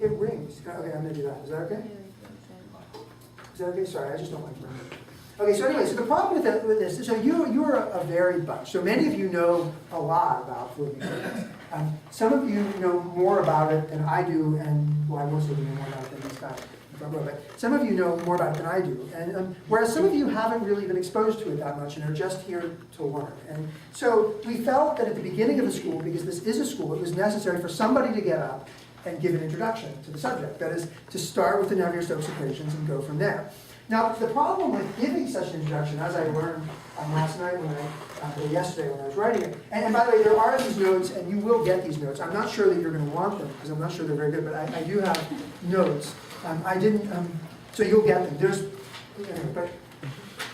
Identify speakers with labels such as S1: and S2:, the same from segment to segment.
S1: It rings. Okay, I'm going to do that. Is that okay? Is that okay? Sorry, I just don't like ringing. Okay, so anyway, so the problem with this, so you're a varied bunch. So many of you know a lot about fluid mechanics. Some of you know more about it than I do, and well, I most of you know more about it than these guys. But some of you know more about it than I do, and whereas some of you haven't really been exposed to it that much and are just here to learn. And so we felt that at the beginning of the school, because this is a school, it was necessary for somebody to get up and give an introduction to the subject. That is, to start with the Navier-Stokes equations and go from there. Now, the problem with giving such an introduction, as I learned last night or yesterday when I was writing it, and by the way, there are these notes, and you will get these notes. I'm not sure that you're going to want them, because I'm not sure they're very good, but I do have notes. I didn't, so you'll get them. There's, but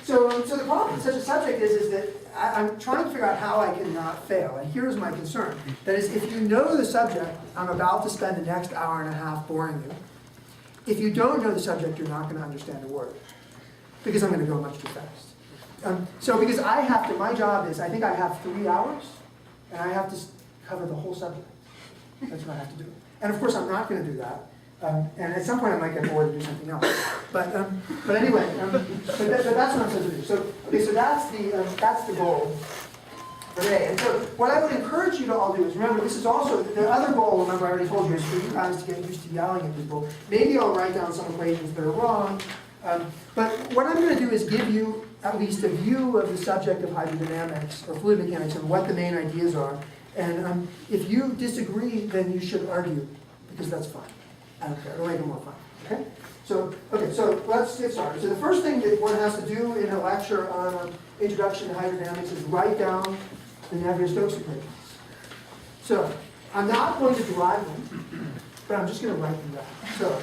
S1: so the problem with such a subject is that I'm trying to figure out how I can not fail, and here's my concern. That is, if you know the subject, I'm about to spend the next hour and a half boring you. If you don't know the subject, you're not going to understand a word, because I'm going to go much too fast. So because I have to, my job is, I think I have 3 hours, and I have to cover the whole subject. That's what I have to do. And of course, I'm not going to do that. And at some point, I might get bored and do something else. But anyway, but that's what I'm supposed to do. So okay, so that's the goal for today. And so what I would encourage you to all do is remember, this is also the other goal. Remember, I already told you is for you guys to get used to yelling at people. Maybe I'll write down some equations that are wrong. But what I'm going to do is give you at least a view of the subject of hydrodynamics or fluid mechanics and what the main ideas are. And if you disagree, then you should argue, because that's fine. I don't care. It'll make it more fun. Okay? So let's get started. So the first thing that one has to do in a lecture on Introduction to Hydrodynamics is write down the Navier-Stokes equations. So I'm not going to derive them, but I'm just going to write them down. So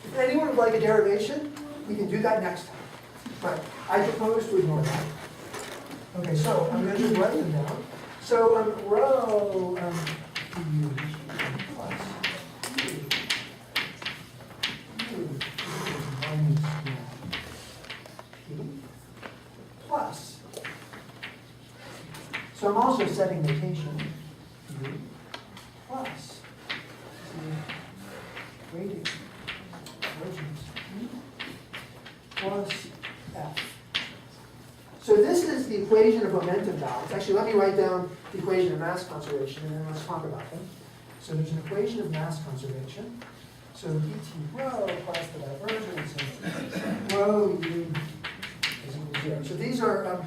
S1: if anyone would like a derivation, we can do that next time. But I propose to ignore that. Okay, so I'm going to just write them down. So rho plus. So I'm also setting notation. Plus gradient plus F. So this is the equation of momentum balance. Actually, let me write down the equation of mass conservation, and then let's talk about them. So there's an equation of mass conservation. So dt rho plus the divergence of rho u is equal to 0. So these are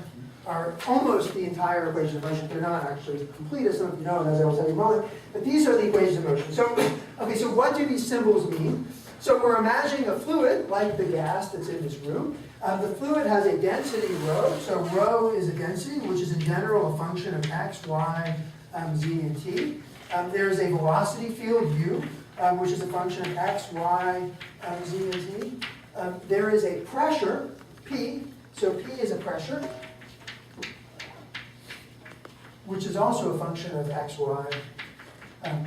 S1: almost the entire equation of motion. They're not actually complete, as some of you know, and as I will tell you in a moment. But these are the equations of motion. So, okay, so what do these symbols mean? So we're imagining a fluid, like the gas that's in this room. The fluid has a density rho. So rho is a density, which is in general a function of x, y, z, and t. There's a velocity field, u, which is a function of x, y, z, and t. There is a pressure, P. So P is a pressure, which is also a function of x, y,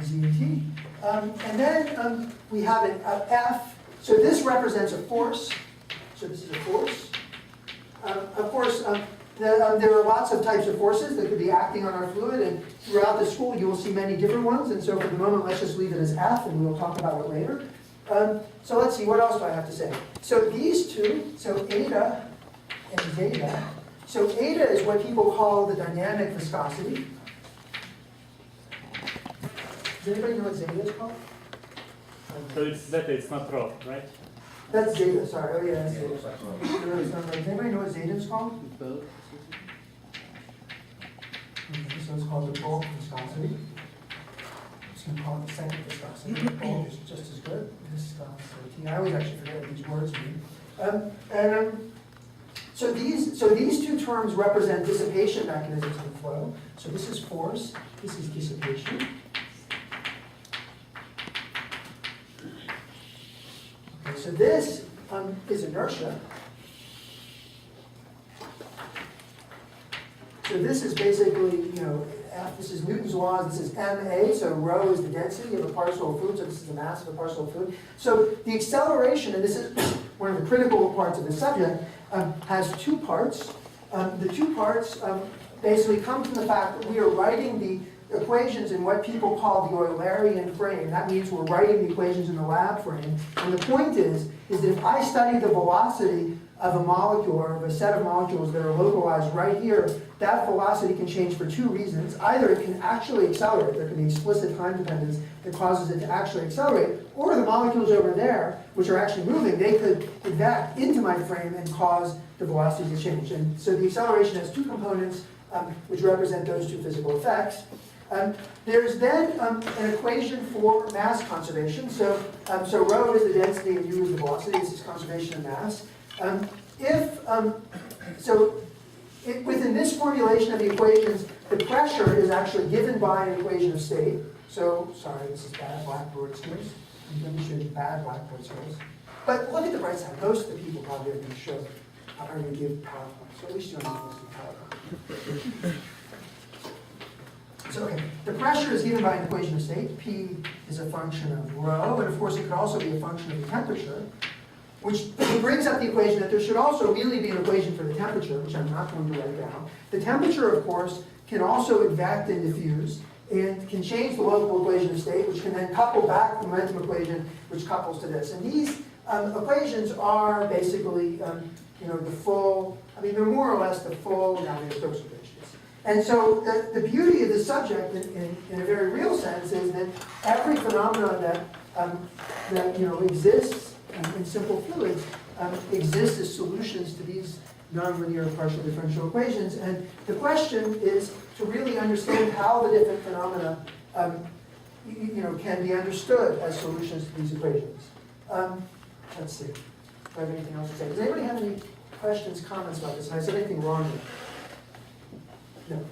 S1: z, and t. And then we have an F. So this represents a force. So this is a force. Of course, there are lots of types of forces that could be acting on our fluid, and throughout the school you will see many different ones, and so for the moment let's just leave it as F, and we'll talk about it later. So let's see, what else do I have to say? So these two, so eta and zeta. So eta is what people call the dynamic viscosity. Does anybody know what zeta is called?
S2: So it's zeta, it's not rho, right?
S1: That's zeta, sorry. Oh yeah, that's zeta. No, it's not right. Does anybody know what zeta is called?
S3: Both.
S1: Okay, so it's called the bulk viscosity. I'm just going to call it the second viscosity. The bulk is just as good. Viscosity. I always actually forget what these words mean. So these two terms represent dissipation mechanisms in flow. So this is force. This is dissipation. Okay, so this is inertia. So this is basically, this is Newton's laws, this is ma, so rho is the density of a particle of fluid, so this is the mass of a particle of fluid. So the acceleration, and this is one of the critical parts of the subject, has two parts. The two parts basically come from the fact that we are writing the equations in what people call the Eulerian frame. That means we're writing the equations in the lab frame. And the point is that if I study the velocity of a molecule or of a set of molecules that are localized right here, that velocity can change for two reasons. Either it can actually accelerate, there can be explicit time dependence that causes it to actually accelerate, or the molecules over there, which are actually moving, they could evac into my frame and cause the velocity to change. And so the acceleration has two components, which represent those two physical effects. There's then an equation for mass conservation. So rho is the density and u is the velocity. This is conservation of mass. Within this formulation of the equations, the pressure is actually given by an equation of state. So, sorry, this is bad blackboard skills. Let me show you bad blackboard skills. But look at the bright side. Most of the people probably are going to show, are going to give PowerPoint. So at least you don't need to listen to PowerPoint. So, okay, the pressure is given by an equation of state. P is a function of rho, and of course it could also be a function of the temperature, which brings up the equation that there should also really be an equation for the temperature, which I'm not going to write down. The temperature, of course, can also advect and diffuse, and can change the local equation of state, which can then couple back the momentum equation, which couples to this. And these equations are basically, the full, they're more or less the full Navier-Stokes equations. And so the beauty of the subject, in a very real sense, is that every phenomenon that exists in simple fluids exists as solutions to these nonlinear partial differential equations. And the question is to really understand how the different phenomena can be understood as solutions to these equations. Let's see. Do I have anything else to say? Does anybody have any questions, comments about this? Have I said anything wrong here? No.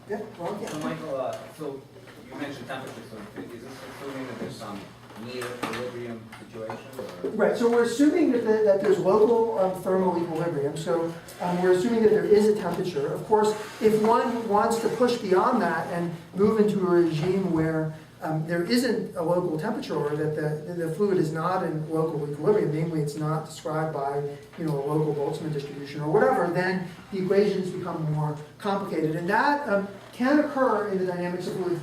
S1: Yeah, wrong? Yeah.
S3: So Michael, so you mentioned temperature, so is this assuming that there's some near equilibrium situation? Or?
S1: Right, so we're assuming that there's local thermal equilibrium. So we're assuming that there is a temperature. Of course, if one wants to push beyond that and move into a regime where there isn't a local temperature, or that the fluid is not in local equilibrium, namely it's not described by a local Boltzmann distribution or whatever, then the equations become more complicated. And that can occur in the dynamics of fluids,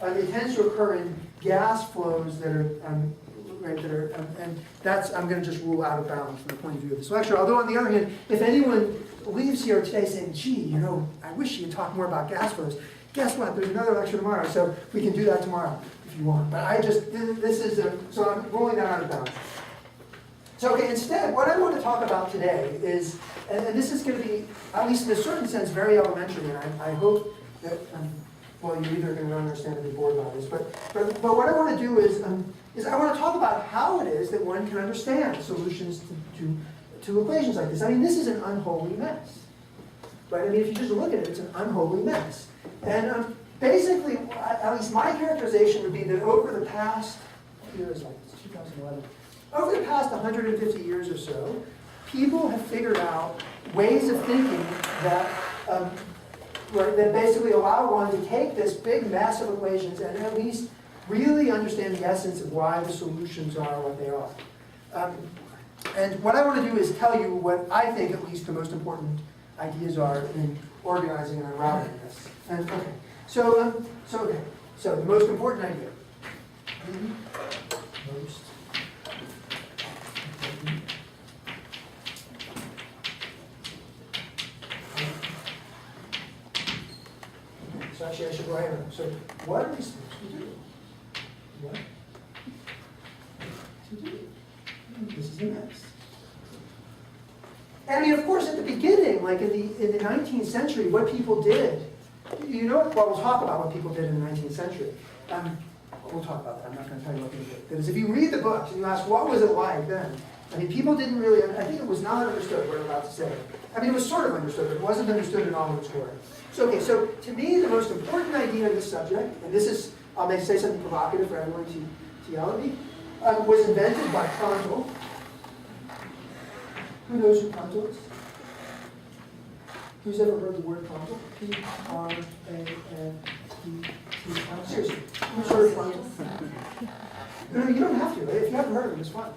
S1: but it tends to occur in gas flows that are, and that's, I'm going to just rule out of bounds from the point of view of this lecture. Although on the other hand, if anyone leaves here today saying, gee, I wish you could talk more about gas flows, guess what? There's another lecture tomorrow, so we can do that tomorrow if you want. But so I'm ruling that out of bounds. So okay, instead, what I want to talk about today is, and this is going to be, at least in a certain sense, very elementary, and I hope that, you're either going to understand or be bored by this, but what I want to do is I want to talk about how it is that one can understand solutions to equations like this. This is an unholy mess, right? If you just look at it, it's an unholy mess. And basically, at least my characterization would be that over the past, it's 2011, over the past 150 years or so, people have figured out ways of thinking that that basically allow one to take this big mess of equations and at least really understand the essence of why the solutions are what they are. And what I want to do is tell you what I think at least the most important ideas are in organizing and unraveling this. And okay, so the most important idea. Most. So actually I should write them. So what are we supposed to do? What to do? This is the mess. And of course at the beginning, like in the 19th century, what people did, we'll talk about what people did in the 19th century. We'll talk about that. I'm not going to tell you what they did. Because if you read the books and you ask what was it like then, people didn't really, I think it was not understood what I'm about to say. It was sort of understood, but it wasn't understood in all of its glory. So to me, the most important idea of this subject, and this is, I'll say something provocative for everyone to yell at me, was invented by Prandtl. Who knows who Prandtl is? Who's ever heard the word Prandtl? P-R-A-N-T-T. Seriously, who's heard of Prandtl? No, you don't have to. If you haven't heard of him, it's fine.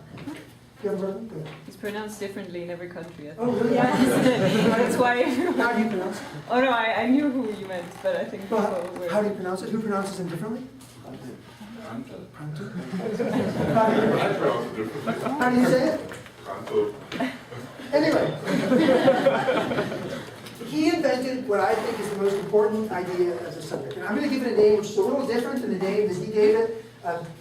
S1: You haven't heard of it? Good.
S4: It's pronounced differently in every country, I think.
S1: Oh, really?
S4: Yeah, that's why.
S1: How do you pronounce it?
S4: Oh no, I knew who you meant, but I think people
S1: Well,
S4: were.
S1: how do you pronounce it? Who pronounces them differently?
S5: Pronto.
S1: Pronto?
S5: I pronounce it differently.
S1: How do you say it?
S5: Pronto.
S1: Anyway, he invented what I think is the most important idea as a subject. And I'm going to give it a name which is a little different than the name that he gave it.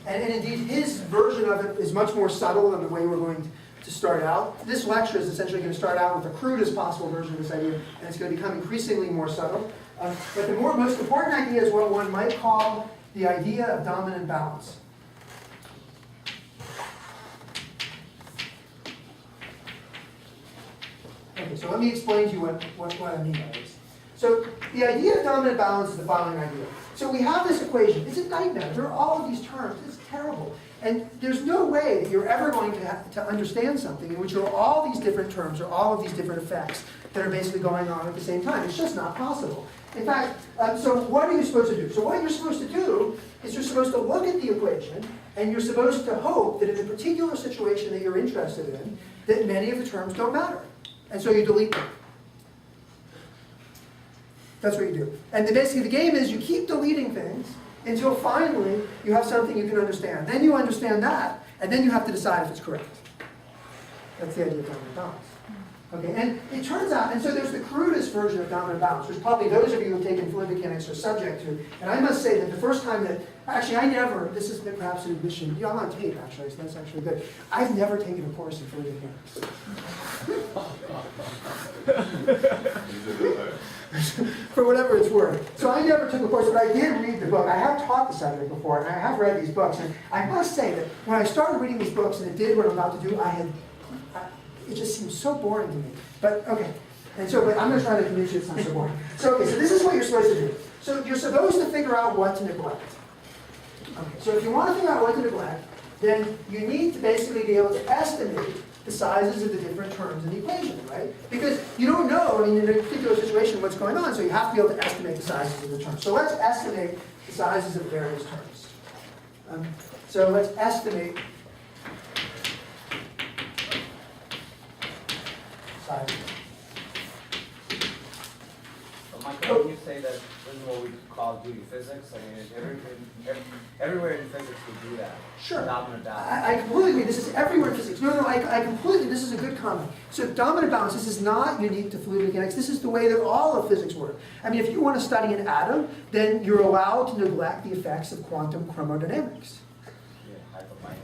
S1: And indeed, his version of it is much more subtle than the way we're going to start out. This lecture is essentially going to start out with the crudest possible version of this idea, and it's going to become increasingly more subtle. But the most important idea is what one might call the idea of dominant balance. Okay, so let me explain to you what I mean by this. So the idea of dominant balance is the following idea. So we have this equation. It's a nightmare. There are all of these terms. It's terrible. And there's no way that you're ever going to understand something in which there are all these different terms or all of these different effects that are basically going on at the same time. It's just not possible. In fact, so what are you supposed to do? So what you're supposed to do is you're supposed to look at the equation and you're supposed to hope that in the particular situation that you're interested in, that many of the terms don't matter. And so you delete them. That's what you do. And basically the game is you keep deleting things until finally you have something you can understand. Then you understand that, and then you have to decide if it's correct. That's the idea of dominant balance. Okay, and it turns out, and so there's the crudest version of dominant balance, which probably those of you who have taken fluid mechanics are subject to. And I must say that the first time that, actually I never, this is perhaps an admission, yeah, I'm on tape actually, so that's actually good. I've never taken a course in fluid mechanics. For whatever it's worth. So I never took a course, but I did read the book. I have taught the subject before, and I have read these books. And I must say that when I started reading these books and it did what I'm about to do, it just seems so boring to me. But okay, and so, but I'm going to try to convince you it's not so boring. So okay, so this is what you're supposed to do. So you're supposed to figure out what to neglect. Okay, so if you want to figure out what to neglect, then you need to basically be able to estimate the sizes of the different terms in the equation, right? Because you don't know, I mean, in a particular situation, what's going on, so you have to be able to estimate the sizes of the terms. So let's estimate the sizes of various terms. So let's estimate sizes.
S3: So Michael, when you say that this is what we call duty physics, I mean, everywhere in physics we do that.
S1: Sure.
S3: Dominant balance.
S1: I completely agree. This is everywhere in physics. No, I completely, this is a good comment. So dominant balance, this is not unique to fluid mechanics. This is the way that all of physics works. I mean, if you want to study an atom, then you're allowed to neglect the effects of quantum chromodynamics.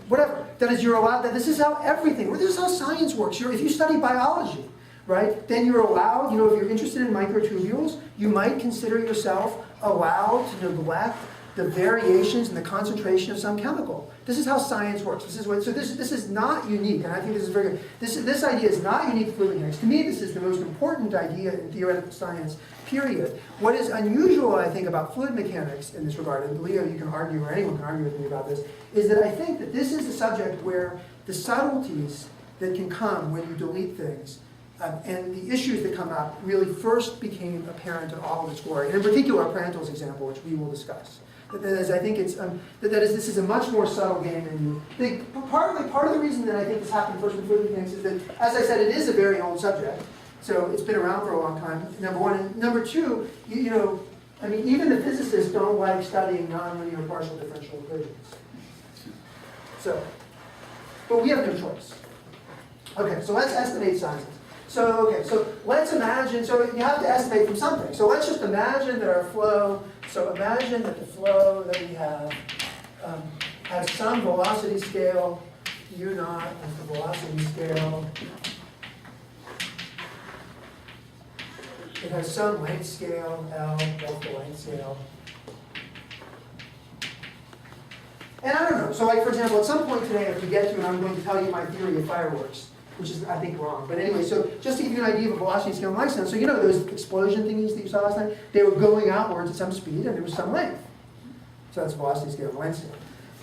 S1: Whatever. That is, you're allowed, that this is how everything, this is how science works. If you study biology, right, then you're allowed, if you're interested in microtubules, you might consider yourself allowed to neglect the variations in the concentration of some chemical. This is how science works. This is not unique, and I think this is very good. This idea is not unique to fluid mechanics. To me, this is the most important idea in theoretical science, period. What is unusual, I think, about fluid mechanics in this regard, and Leo, you can argue, or anyone can argue with me about this, is that I think that this is a subject where the subtleties that can come when you delete things and the issues that come up really first became apparent in all of its glory. And in particular, Prandtl's example, which we will discuss. That is, I think it's this is a much more subtle game than you think. Part of the reason that I think this happened first with fluid mechanics is that, as I said, it is a very old subject, so it's been around for a long time. Number one, and number two, I mean, even the physicists don't like studying nonlinear partial differential equations. So, but we have no choice. Okay, so let's estimate sizes. So, okay, so let's imagine, so you have to estimate from something. So let's just imagine that our flow, so imagine that the flow that we have has some velocity scale, U naught is the velocity scale. It has some length scale, L, that's the length scale. And I don't know, so like for example, at some point today, if we get to it, I'm going to tell you my theory of fireworks, which is, I think, wrong. But anyway, so just to give you an idea of a velocity scale and length scale, so those explosion thingies that you saw last night, they were going outwards at some speed and there was some length. So that's velocity scale and length scale.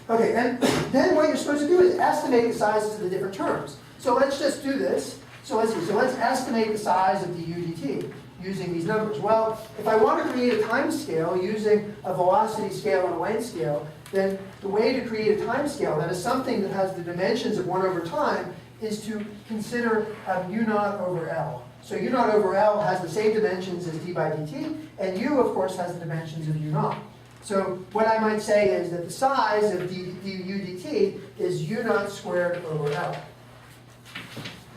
S1: Okay, and then what you're supposed to do is estimate the sizes of the different terms. So let's just do this. So let's see, so let's estimate the size of the UDT using these numbers. Well, if I want to create a time scale using a velocity scale and a length scale, then the way to create a time scale that is something that has the dimensions of 1 over time is to consider u naught over L. So u naught over L has the same dimensions as d by dt, and u, of course, has the dimensions of u naught. So what I might say is that the size of du dt is u naught squared over L.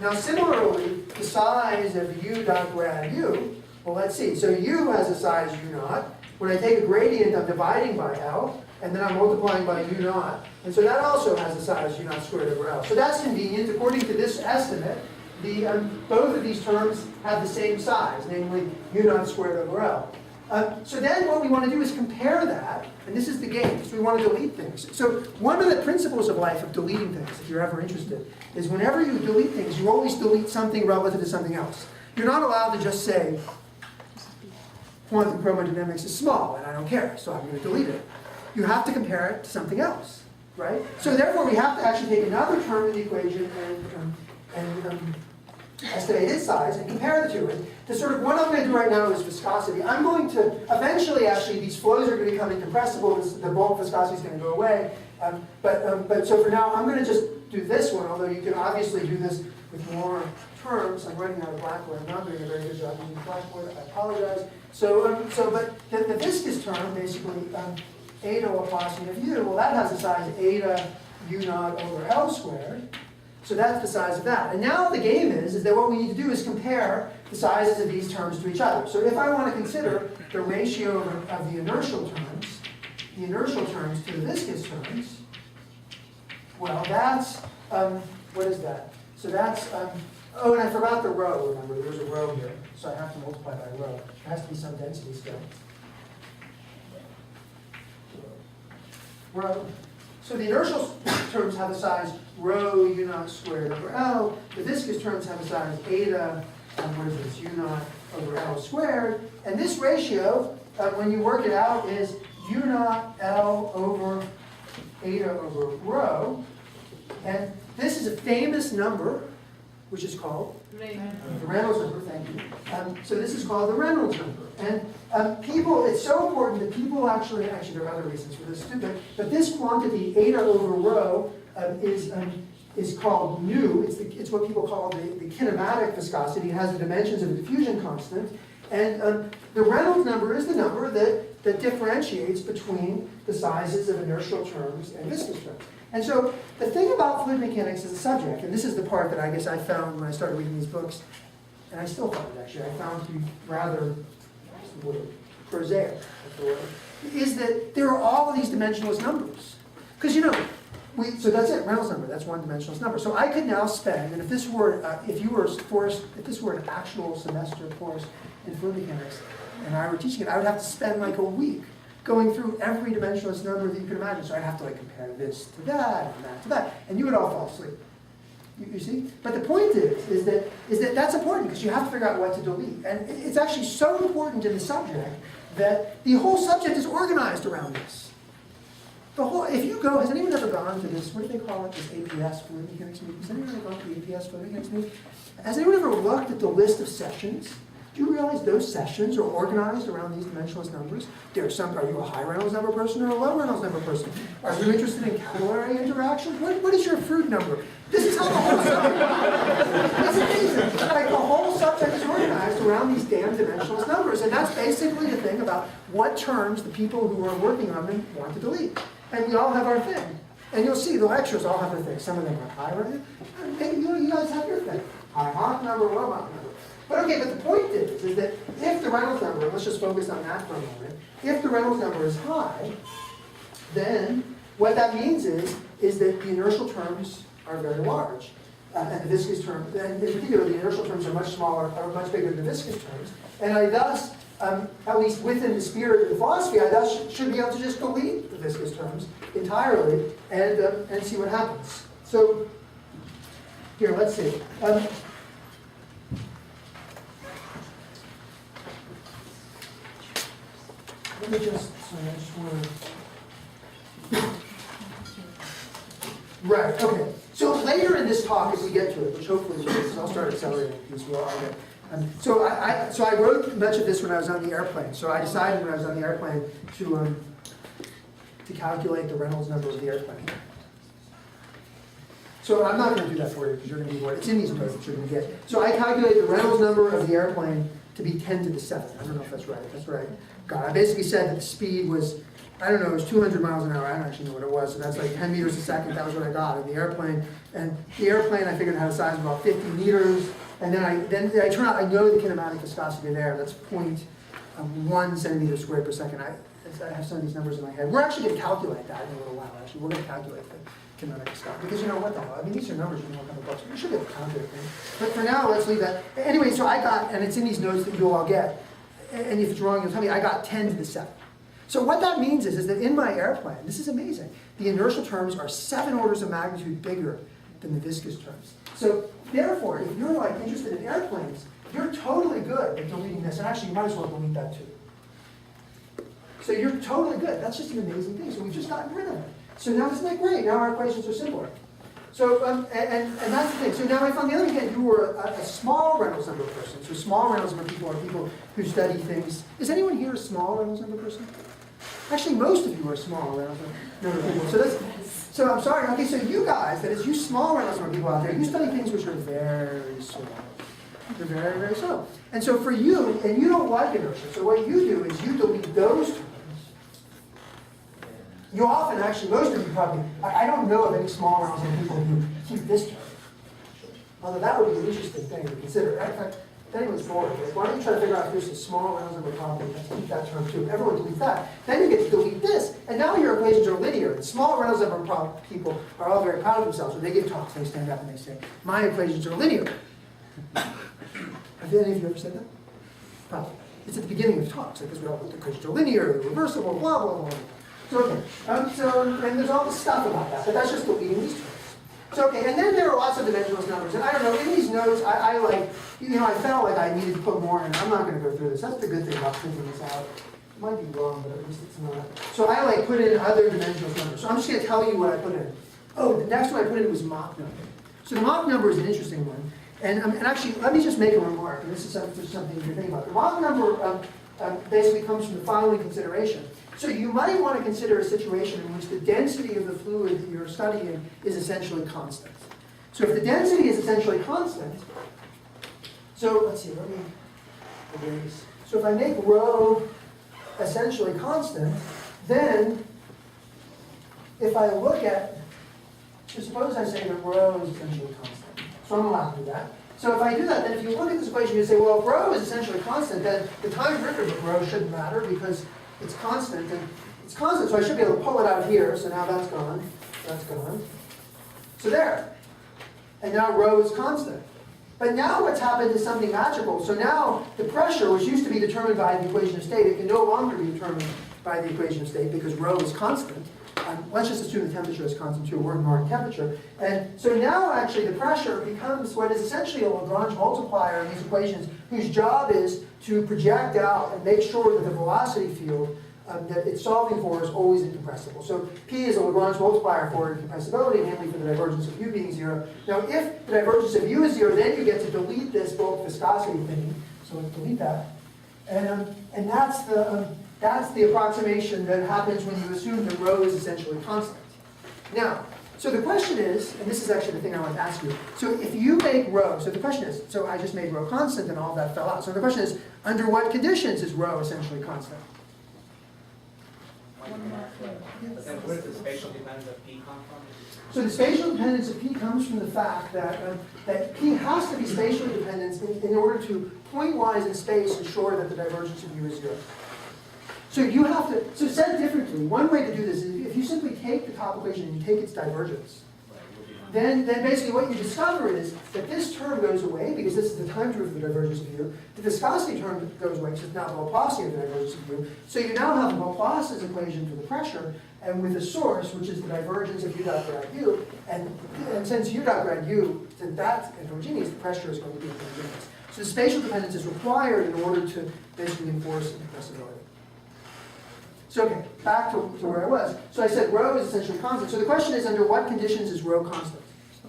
S1: Now similarly, the size of u dot grad u, well, let's see. So u has a size u naught. When I take a gradient, I'm dividing by L, and then I'm multiplying by u naught. And so that also has a size u naught squared over L. So that's convenient. According to this estimate, both of these terms have the same size, namely u naught squared over L. So then what we want to do is compare that, and this is the game, because we want to delete things. So one of the principles of life of deleting things, if you're ever interested, is whenever you delete things, you always delete something relative to something else. You're not allowed to just say, quantum chromodynamics is small, and I don't care, so I'm going to delete it. You have to compare it to something else, right? So therefore, we have to actually take another term in the equation and estimate its size and compare the two. And the sort of what I'm going to do right now is viscosity. I'm going to eventually, actually, these flows are going to become incompressible. The bulk viscosity is going to go away. But so for now, I'm going to just do this one. Although you can obviously do this with more terms. I'm writing out a blackboard. I'm not doing a very good job using blackboard. I apologize. But the viscous term, basically, eta Laplacian of u, well, that has a size eta u naught over L squared. So that's the size of that. And now the game is that what we need to do is compare the sizes of these terms to each other. So if I want to consider the ratio of the inertial terms to the viscous terms, well, that's, what is that? So that's, oh, and I forgot the rho, remember, there's a rho here. So I have to multiply by rho. There has to be some density still. Rho. So the inertial terms have a size rho u naught squared over L. The viscous terms have a size eta, what is this, u naught over L squared. And this ratio, when you work it out, is u naught L over eta over rho. And this is a famous number, which is called the Reynolds number, thank you. So this is called the Reynolds number. And people, it's so important that people actually there are other reasons for this too, but this quantity, eta over rho, is called nu. It's what people call the kinematic viscosity. It has the dimensions of a diffusion constant. And the Reynolds number is the number that differentiates between the sizes of inertial terms and viscous terms. And so the thing about fluid mechanics as a subject, and this is the part that I guess I found when I started reading these books, and I still find it actually, I found to be rather prosaic, is that there are all of these dimensionless numbers. Because so that's it, Reynolds number, that's one dimensionless number. So I could now spend, and if this were an actual semester course in fluid mechanics, and I were teaching it, I would have to spend like a week going through every dimensionless number that you can imagine. So I'd have to compare this to that and that to that, and you would all fall asleep. You see? But the point is that that's important because you have to figure out what to delete. And it's actually so important in the subject that the whole subject is organized around this. If you go, has anyone ever gone to this, what do they call it, this APS fluid mechanics meeting? Has anyone ever gone to the APS fluid mechanics meeting? Has anyone ever looked at the list of sessions? Do you realize those sessions are organized around these dimensionless numbers? Are you a high Reynolds number person or a low Reynolds number person? Are you interested in capillary interactions? What is your fruit number? This is how the whole subject, it's amazing. Like the whole subject is organized around these damn dimensionless numbers. And that's basically the thing about what terms the people who are working on them want to delete. And we all have our thing. And you'll see the lectures all have their thing. Some of them are high Reynolds. Maybe you guys have your thing. High Mach number, low Mach number. But okay, but the point is that if the Reynolds number, let's just focus on that for a moment, if the Reynolds number is high, then what that means is that the inertial terms are very large. And the viscous terms, and in particular, the inertial terms are much smaller, or much bigger than the viscous terms. And I thus, at least within the spirit of the philosophy, I thus should be able to just delete the viscous terms entirely and see what happens. So, here, let's see. Let me just, sorry, I just want to... Right, okay. So later in this talk, as we get to it, which hopefully is, I'll start accelerating because we'll all get... So I wrote much of this when I was on the airplane. So I decided when I was on the airplane to calculate the Reynolds number of the airplane. So I'm not going to do that for you because you're going to be bored. It's in these notes that you're going to get. So I calculate the Reynolds number of the airplane to be 10 to the 7th. I don't know if that's right. That's right. God, I basically said that the speed was, I don't know, it was 200 miles an hour. I don't actually know what it was. So that's like 10 meters a second. That was what I got in the airplane. And the airplane, I figured had a size of about 50 meters. And then I turn out, I know the kinematic viscosity of air. That's 0.1 centimeters squared per second. I have some of these numbers in my head. We're actually going to calculate that in a little while, actually. We're going to calculate the kinematic viscosity. Because you know what the hell? I mean, these are numbers you can look on the books. We should be able to calculate them. But for now, let's leave that. Anyway, so I got, and it's in these notes that you'll all get. And if it's wrong, you'll tell me, I got 10 to the 7th. So what that means is that in my airplane, this is amazing, the inertial terms are 7 orders of magnitude bigger than the viscous terms. So therefore, if you're like interested in airplanes, you're totally good at deleting this. And actually, you might as well delete that too. So you're totally good. That's just an amazing thing. So we've just gotten rid of it. So now isn't that great? Now our equations are simpler. So, and that's the thing. So now if on the other hand you were a small Reynolds number person, so small Reynolds number people are people who study things. Is anyone here a small Reynolds number person? Actually, most of you are small Reynolds number people. So I'm sorry. Okay, so you guys, that is you small Reynolds number people out there, you study things which are very slow. They're very, very slow. And so for you, and you don't like inertia, so what you do is you delete those terms. You often, actually, most of you probably, I don't know of any small Reynolds number people who keep this term. Although that would be an interesting thing to consider. In fact, if anyone's bored, why don't you try to figure out if there's a small Reynolds number problem, let's keep that term too. Everyone deletes that. Then you get to delete this. And now your equations are linear. And small Reynolds number people are all very proud of themselves. When they give talks, they stand up and they say, my equations are linear. Have any of you ever said that? Probably. It's at the beginning of talks, because we all the equations are linear, they're reversible, blah, blah, blah. So, okay. And there's all this stuff about that, but that's just deleting these terms. So, okay, and then there are lots of dimensionless numbers. And I don't know, in these notes, I like, I felt like I needed to put more in. I'm not going to go through this. That's the good thing about printing this out. It might be wrong, but at least it's not. So I like put in other dimensionless numbers. So I'm just going to tell you what I put in. Oh, the next one I put in was Mach number. So the Mach number is an interesting one. And actually, let me just make a remark, and this is something you're thinking about. The Mach number basically comes from the following consideration. So you might want to consider a situation in which the density of the fluid that you're studying is essentially constant. So if the density is essentially constant, so let's see, let me erase. So if I make rho essentially constant, then if I look at, so suppose I say that rho is essentially constant. So I'm allowed to do that. So if I do that, then if you look at this equation, you say, well, if rho is essentially constant, then the time derivative of rho shouldn't matter because it's constant, and it's constant, so I should be able to pull it out here, so now that's gone, So there. And now rho is constant. But now what's happened is something magical. So now the pressure, which used to be determined by the equation of state, it can no longer be determined by the equation of state because rho is constant. Let's just assume the temperature is constant too. We're ignoring temperature. And so now actually the pressure becomes what is essentially a Lagrange multiplier in these equations whose job is to project out and make sure that the velocity field that it's solving for is always incompressible. So P is a Lagrange multiplier for incompressibility, namely for the divergence of U being 0. Now if the divergence of U is 0, then you get to delete this bulk viscosity thing. So let's delete that. And that's the approximation that happens when you assume that rho is essentially constant. Now, so the question is, and this is actually the thing I want to ask you, so if you make rho, so the question is, so I just made rho constant and all of that fell out. So the question is, under what conditions is rho essentially constant?
S3: But then where does the spatial dependence of P come from?
S1: So the spatial dependence of P comes from the fact that P has to be spatially dependent in order to, point-wise in space, ensure that the divergence of U is 0. So you have to, so said differently, one way to do this is if you simply take the top equation and you take its divergence, then basically what you discover is that this term goes away because this is the time derivative of the divergence of U. The viscosity term goes away because it's now the Laplacian of the divergence of U. So you now have Laplace's equation for the pressure, and with a source, which is the divergence of U dot grad U, and since U dot grad U, since that's heterogeneous, the pressure is going to be heterogeneous. So the spatial dependence is required in order to basically enforce incompressibility. So okay, back to where I was. So I said rho is essentially constant. So the question is, under what conditions is rho constant?
S4: So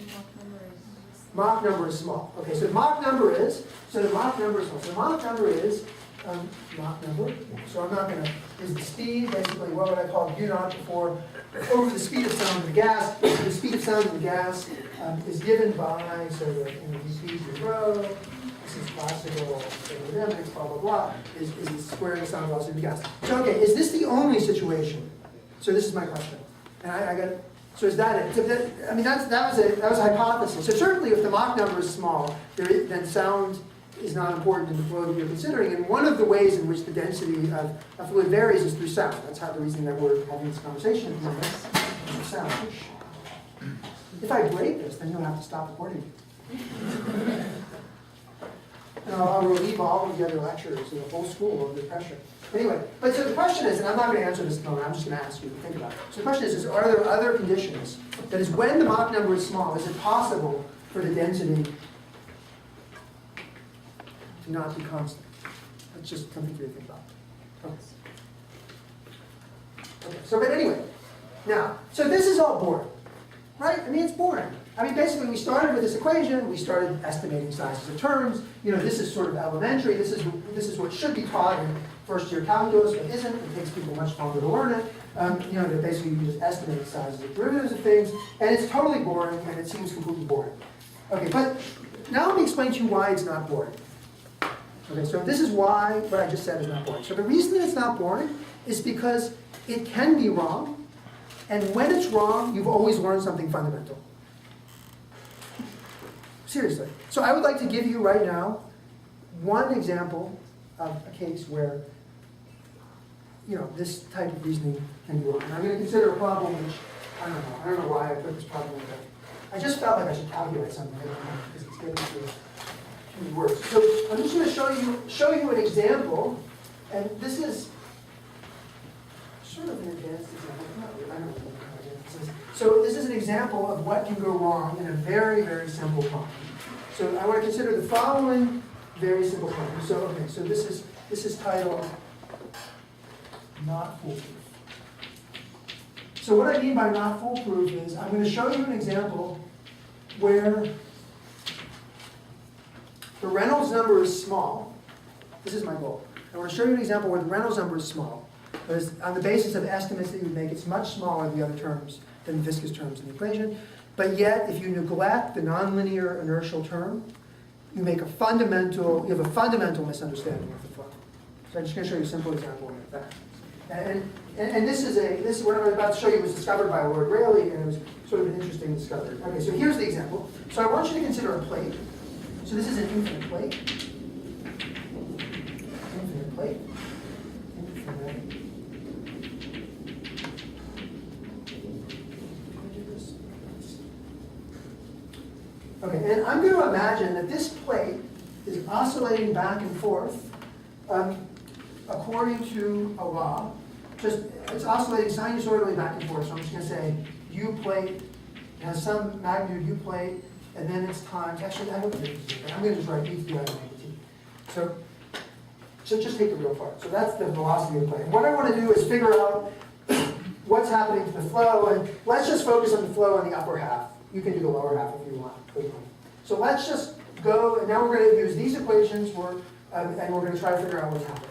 S1: Mach number is small. Okay, so the Mach number is, so the Mach number is small. So the Mach number is, Mach number, so I'm not going to, is the speed, basically, what would I call U naught before, over the speed of sound of the gas, the speed of sound in the gas is given by, so the dp to rho, this is classical thermodynamics, blah, blah, blah, is the square of the sound velocity of the gas. So, okay, is this the only situation? So this is my question. And I got, so is that it? So that, I mean, that was a hypothesis. So certainly if the Mach number is small, then sound is not important in the flow that you're considering. And one of the ways in which the density of a fluid varies is through sound. That's how the reason that we're having this conversation at the moment. Sound. If I break this, then you'll have to stop recording. And I'll relieve all of the other lecturers in the whole school of the pressure. Anyway, but so the question is, and I'm not going to answer this at the moment, I'm just going to ask you to think about it. So the question is are there other conditions? That is, when the Mach number is small, is it possible for the density to not be constant? That's just something for you to think about. Okay, so but anyway, now, so this is all boring, right? I mean, it's boring. I mean, basically, we started with this equation. We started estimating sizes of terms. You know, this is sort of elementary. This is what should be taught in first-year calculus, but isn't. It takes people much longer to learn it. You know, that basically you just estimate the sizes of derivatives of things, and it's totally boring, and it seems completely boring. Okay, but now let me explain to you why it's not boring. Okay, so this is why what I just said is not boring. So the reason that it's not boring is because it can be wrong, and when it's wrong, you've always learned something fundamental. Seriously. So I would like to give you right now one example of a case where, you know, this type of reasoning can be wrong. And I'm going to consider a problem which, I don't know why I put this problem in there. I just felt like I should calculate something because it's getting to be worse. So I'm just going to show you an example, and this is sort of an advanced example. I don't know how advanced this is. So this is an example of what can go wrong in a very, very simple problem. So I want to consider the following very simple problem. So okay, so this is titled not foolproof. So what I mean by not foolproof is I'm going to show you an example where the Reynolds number is small. This is my goal. I want to show you an example where the Reynolds number is small. But on the basis of estimates that you would make, it's much smaller than the other terms, than the viscous terms in the equation. But yet, if you neglect the nonlinear inertial term, you have a fundamental misunderstanding of the flow. So I'm just going to show you a simple example of that. And this what I'm about to show you was discovered by Lord Rayleigh, and it was sort of an interesting discovery. Okay, so here's the example. So I want you to consider a plate. So this is an infinite plate. Infinite plate. Infinite. Okay, and I'm going to imagine that this plate is oscillating back and forth according to a law. It's oscillating sinusoidally back and forth. So I'm just going to say U plate has some magnitude U plate, and then it's times. Actually, I don't think this is I'm going to just write E to the other t. So just take the real part. So that's the velocity of the plate. And what I want to do is figure out what's happening to the flow, and let's just focus on the flow in the upper half. You can do the lower half if you want. So let's just go, and now we're going to use these equations, and we're going to try to figure out what's happening.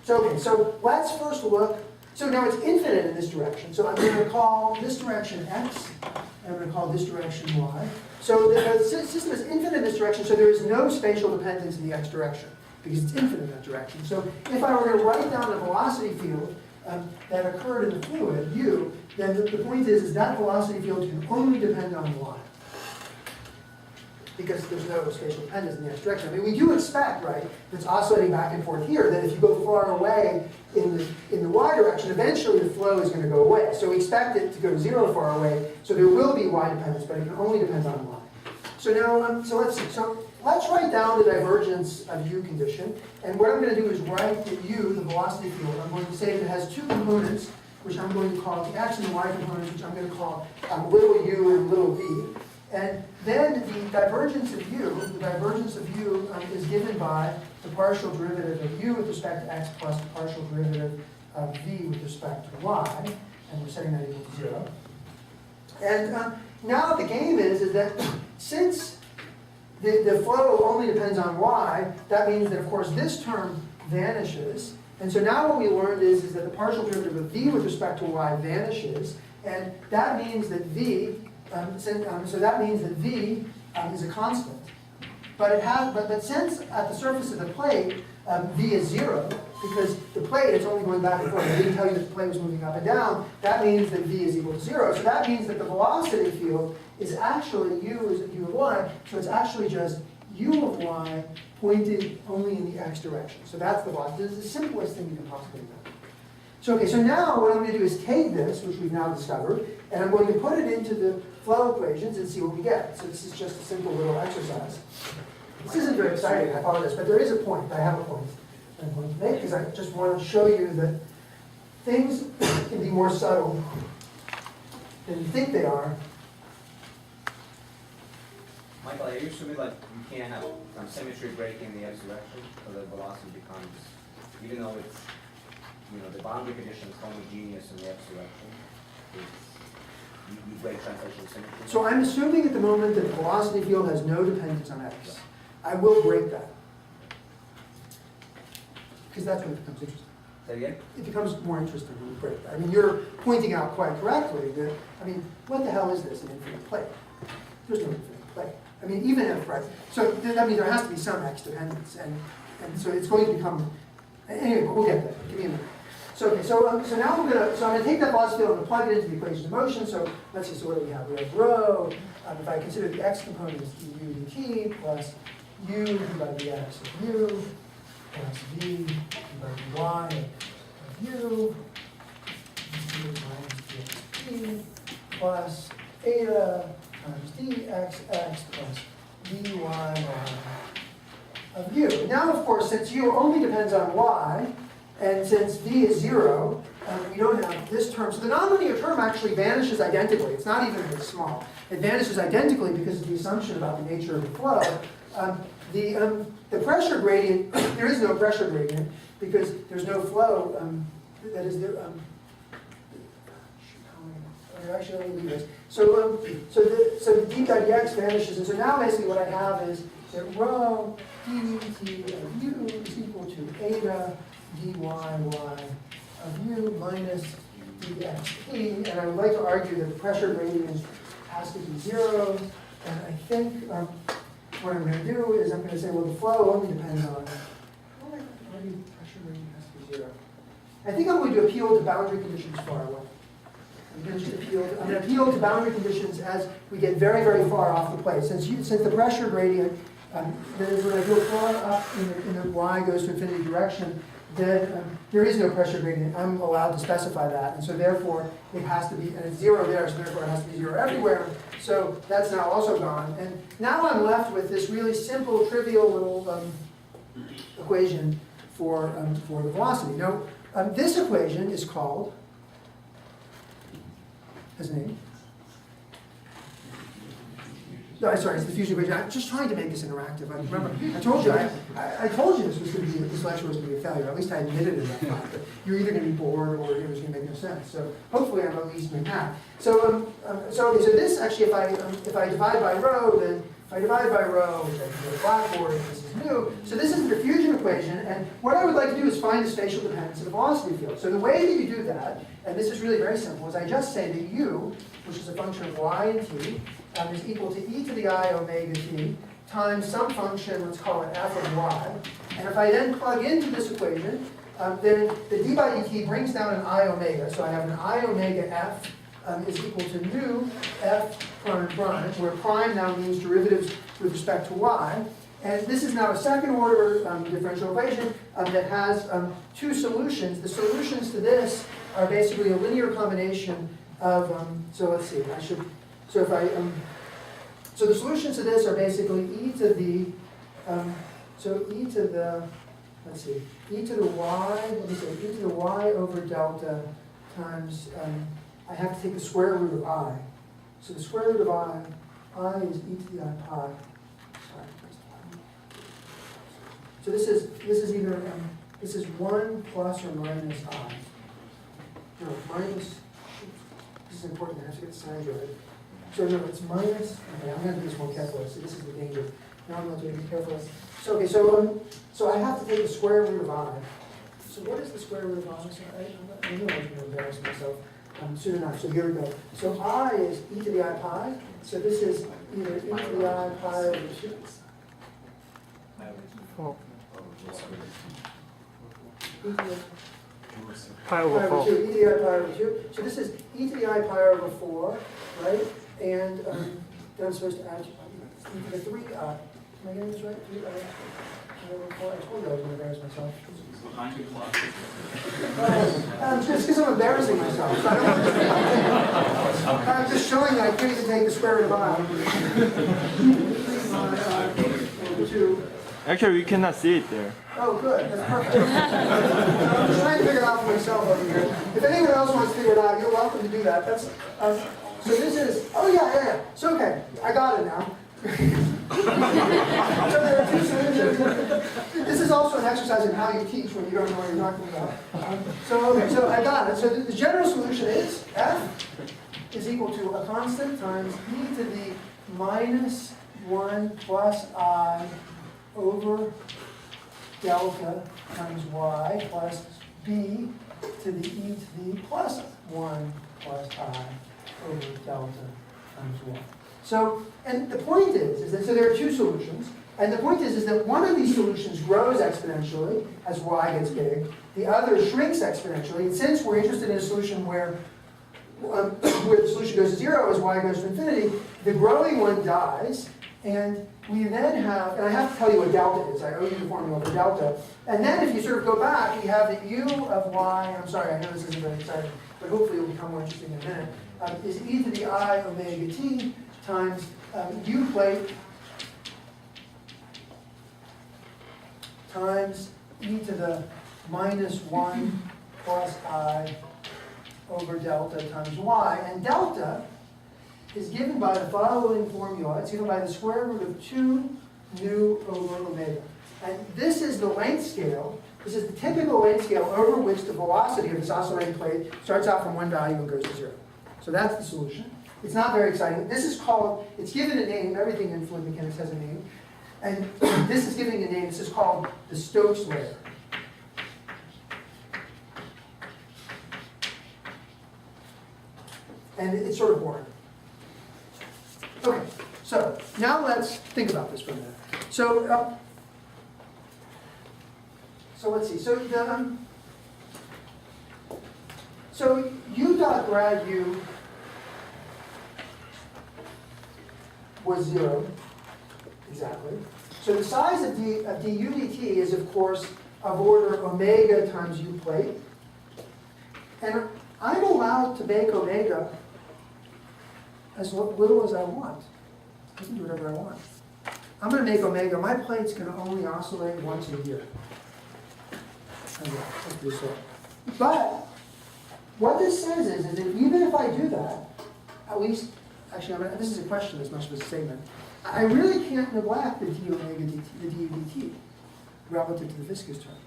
S1: So okay, so let's first look. So now it's infinite in this direction. So I'm going to call this direction x, and I'm going to call this direction y. So the system is infinite in this direction, so there is no spatial dependence in the x direction, because it's infinite in that direction. So if I were going to write down a velocity field that occurred in the fluid, u, then the point is that velocity field can only depend on y, because there's no spatial dependence in the x direction. I mean, we do expect, right, if it's oscillating back and forth here, that if you go far away in the y direction, eventually the flow is going to go away. So we expect it to go zero far away, so there will be y dependence, but it can only depend on y. So now, so let's write down the divergence of u condition, and what I'm going to do is write that u, the velocity field, I'm going to say that it has two components, which I'm going to call the x and the y components, which I'm going to call little u and little v. And then the divergence of u is given by the partial derivative of u with respect to x plus the partial derivative of v with respect to y, and we're setting that equal to 0. And now the game is that since the flow only depends on y, that means that, of course, this term vanishes. And so now what we learned is that the partial derivative of v with respect to y vanishes, and that means that v So that means that V is a constant. But since at the surface of the plate, V is 0, because the plate is only going back and forth. I didn't tell you that the plate was moving up and down. That means that V is equal to 0. So that means that the velocity field is actually U is U of y. So it's actually just U of y pointed only in the x direction. So that's the velocity. This is the simplest thing you can possibly do. So okay, so now what I'm going to do is take this, which we've now discovered, and I'm going to put it into the flow equations and see what we get. So this is just a simple little exercise. This isn't very exciting, I apologize, but there is a point. I have a point I'm going to make, because I just want to show you that things can be more subtle than you think they are.
S3: Michael, are you assuming like you can't have some symmetry breaking in the x direction, so the velocity becomes, even though it's, the boundary condition is homogeneous in the x direction, you break translational symmetry?
S1: So I'm assuming at the moment that the velocity field has no dependence on x. I will break that, because that's when it becomes interesting.
S3: Say again?
S1: It becomes more interesting when you break that. I mean, you're pointing out quite correctly that, what the hell is this, an infinite plate? There's no infinite plate. Even if, right? So that means there has to be some x dependence, and so it's going to become, anyway, we'll get there. Give me a minute. So okay, so now I'm gonna take that velocity field and plug it into the equation of motion. So let's see, so what do we have? We have rho, if I consider the x component as du dt plus u by dx of u plus v by dy of u minus dxp plus eta times dxx plus dy of u. Now, of course, since u only depends on y, and since v is 0, we don't have this term. So the nonlinear term actually vanishes identically. It's not even this small. It vanishes identically because of the assumption about the nature of the flow. The pressure gradient, there is no pressure gradient because there's no flow. That is there. Actually, let me leave this. So the d by dx vanishes, and so now basically what I have is that rho dt of u is equal to eta dy y of u minus dxp, and I would like to argue that the pressure gradient has to be 0, and I think what I'm going to do is I'm going to say, well, the flow only depends on, maybe the pressure gradient has to be 0. I think I'm going to appeal to boundary conditions far away. I'm going to appeal to boundary conditions as we get very, very far off the plate. Since the pressure gradient, that is when I go far up in the y goes to infinity direction, then there is no pressure gradient. I'm allowed to specify that, and so therefore it has to be, and it's 0 there, so therefore it has to be 0 everywhere. So that's now also gone, and now I'm left with this really simple, trivial little equation for the velocity. Now, this equation is called, has a name. No, sorry, it's the diffusion equation. I'm just trying to make this interactive. I remember, I told you, I told you this lecture was going to be a failure. At least I admitted it at that time. But you're either going to be bored or it was going to make no sense. So hopefully I'm at least making that. So so this actually, if I divide by rho, then if I divide by rho, which I can go to blackboard, and this is new. So this is the diffusion equation, and what I would like to do is find the spatial dependence of the velocity field. So the way that you do that, and this is really very simple, is I just say that u, which is a function of y and t, is equal to e to the I omega t times some function, let's call it f of y. And if I then plug into this equation, then the d by dt brings down an I omega. So I have an I omega f is equal to nu f prime prime, where prime now means derivatives with respect to y. And this is now a second order differential equation that has two solutions. The solutions to this are basically a linear combination of, so let's see, so if I, so the solutions to this are basically e to the, let's see, e to the y, let me say, e to the y over delta times, I have to take the square root of I. So the square root of I is e to the I pi. Sorry. So this is either, this is 1 plus or minus I. No, minus, this is important, I have to get the signs right. So no, it's minus, okay, I'm going to do this more carefully, so this is the danger. Now I'm going to be careful. So okay, so I have to take the square root of I. So what is the square root of I? So I know I'm going to embarrass myself. soon enough. So here we go. So I is e to the I pi. So this is either e to the I pi over 2.
S2: Pi over 4.
S1: 2, e to the I pi over 2. So this is e to the I pi over 4, right? And then I'm supposed to add e to the 3 I. Am I getting this right? 3 I over 4. I told you I was going to embarrass myself.
S5: Behind the clock.
S1: Just because I'm embarrassing myself. So I don't I'm just showing that I can't even take the square root of I. 3 pi over 2.
S6: Actually, we cannot see it there.
S1: Oh, good. That's perfect. I'm just trying to figure it out for myself over here. If anyone else wants to figure it out, you're welcome to do that. That's so this is, oh yeah. So okay, I got it now. So there are 2 solutions. This is also an exercise in how you teach when you don't know what you're talking about. Okay, so I got it. So the general solution is f is equal to a constant times e to the minus 1 plus I over delta times y plus b to the e to the plus 1 plus I over delta times y. So, and the point is that, so there are 2 solutions, and the point is that one of these solutions grows exponentially as y gets big, the other shrinks exponentially, and since we're interested in a solution where the solution goes to 0 as y goes to infinity, the growing one dies, and we then have, and I have to tell you what delta is, I owe you the formula for delta, and then if you sort of go back, we have that u of y, I'm sorry, I know this isn't very exciting, but hopefully it will become more interesting in a minute, is e to the I omega t times u plate times e to the minus 1 plus I over delta times y. And delta is given by the following formula. It's given by the square root of 2 nu over omega. And this is the length scale. This is the typical length scale over which the velocity of this oscillating plate starts out from one value and goes to 0. So that's the solution. It's not very exciting. This is called, it's given a name. Everything in fluid mechanics has a name. And this is giving a name. This is called the Stokes layer. And it's sort of boring. Okay, so now let's think about this for a minute. So, let's see. So u dot grad u was 0, exactly. So the size of du dt is, of course, of order omega times u plate. And I'm allowed to make omega as little as I want. I can do whatever I want. I'm going to make omega. My plate's going to only oscillate once a year. But what this says is that even if I do that, at least, actually, this is a question as much as a statement. I really can't neglect the d omega dt, the du dt, relative to the viscous terms.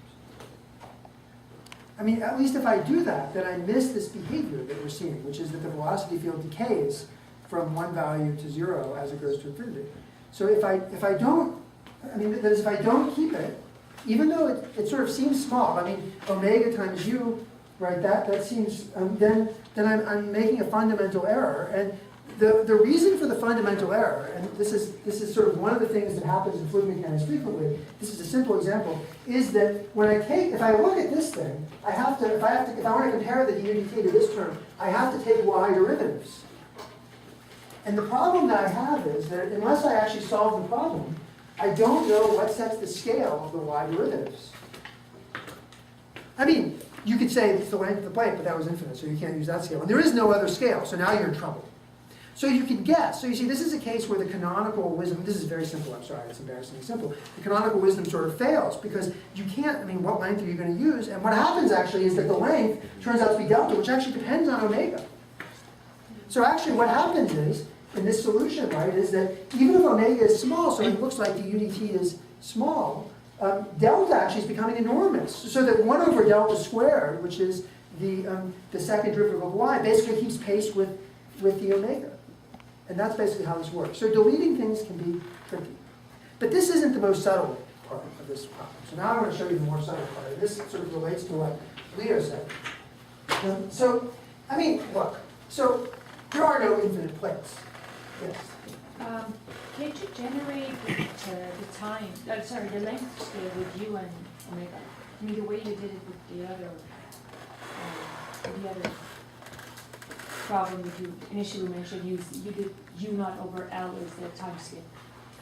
S1: I mean, at least if I do that, then I miss this behavior that we're seeing, which is that the velocity field decays from one value to 0 as it goes to infinity. So if I don't, I mean, that is, if I don't keep it, even though it sort of seems small, I mean, omega times u, right? That seems then I'm making a fundamental error, and the reason for the fundamental error, and this is sort of one of the things that happens in fluid mechanics frequently. This is a simple example. Is that when if I look at this thing, if I want to compare the du dt to this term, I have to take y derivatives. And the problem that I have is that unless I actually solve the problem, I don't know what sets the scale of the y derivatives. I mean, you could say it's the length of the plate, but that was infinite, so you can't use that scale. And there is no other scale, so now you're in trouble. So you can guess. So you see, this is a case where the canonical wisdom, this is very simple, I'm sorry, it's embarrassingly simple. The canonical wisdom sort of fails because you can't, I mean, what length are you going to use? And what happens actually is that the length turns out to be delta, which actually depends on omega. So actually what happens is, in this solution, right, is that even if omega is small, so it looks like the u dt is small, delta actually is becoming enormous. So that 1 over delta squared, which is the second derivative of y, basically keeps pace with the omega. And that's basically how this works. So deleting things can be tricky. But this isn't the most subtle part of this problem. So now I'm going to show you the more subtle part. This sort of relates to what Leo said. So I mean, look, so there are no infinite plates. Yes.
S7: Can't you generate the time, the length scale with U and omega? I mean, the way you did it with the other problem that you initially mentioned, you did U naught over L is the time scale.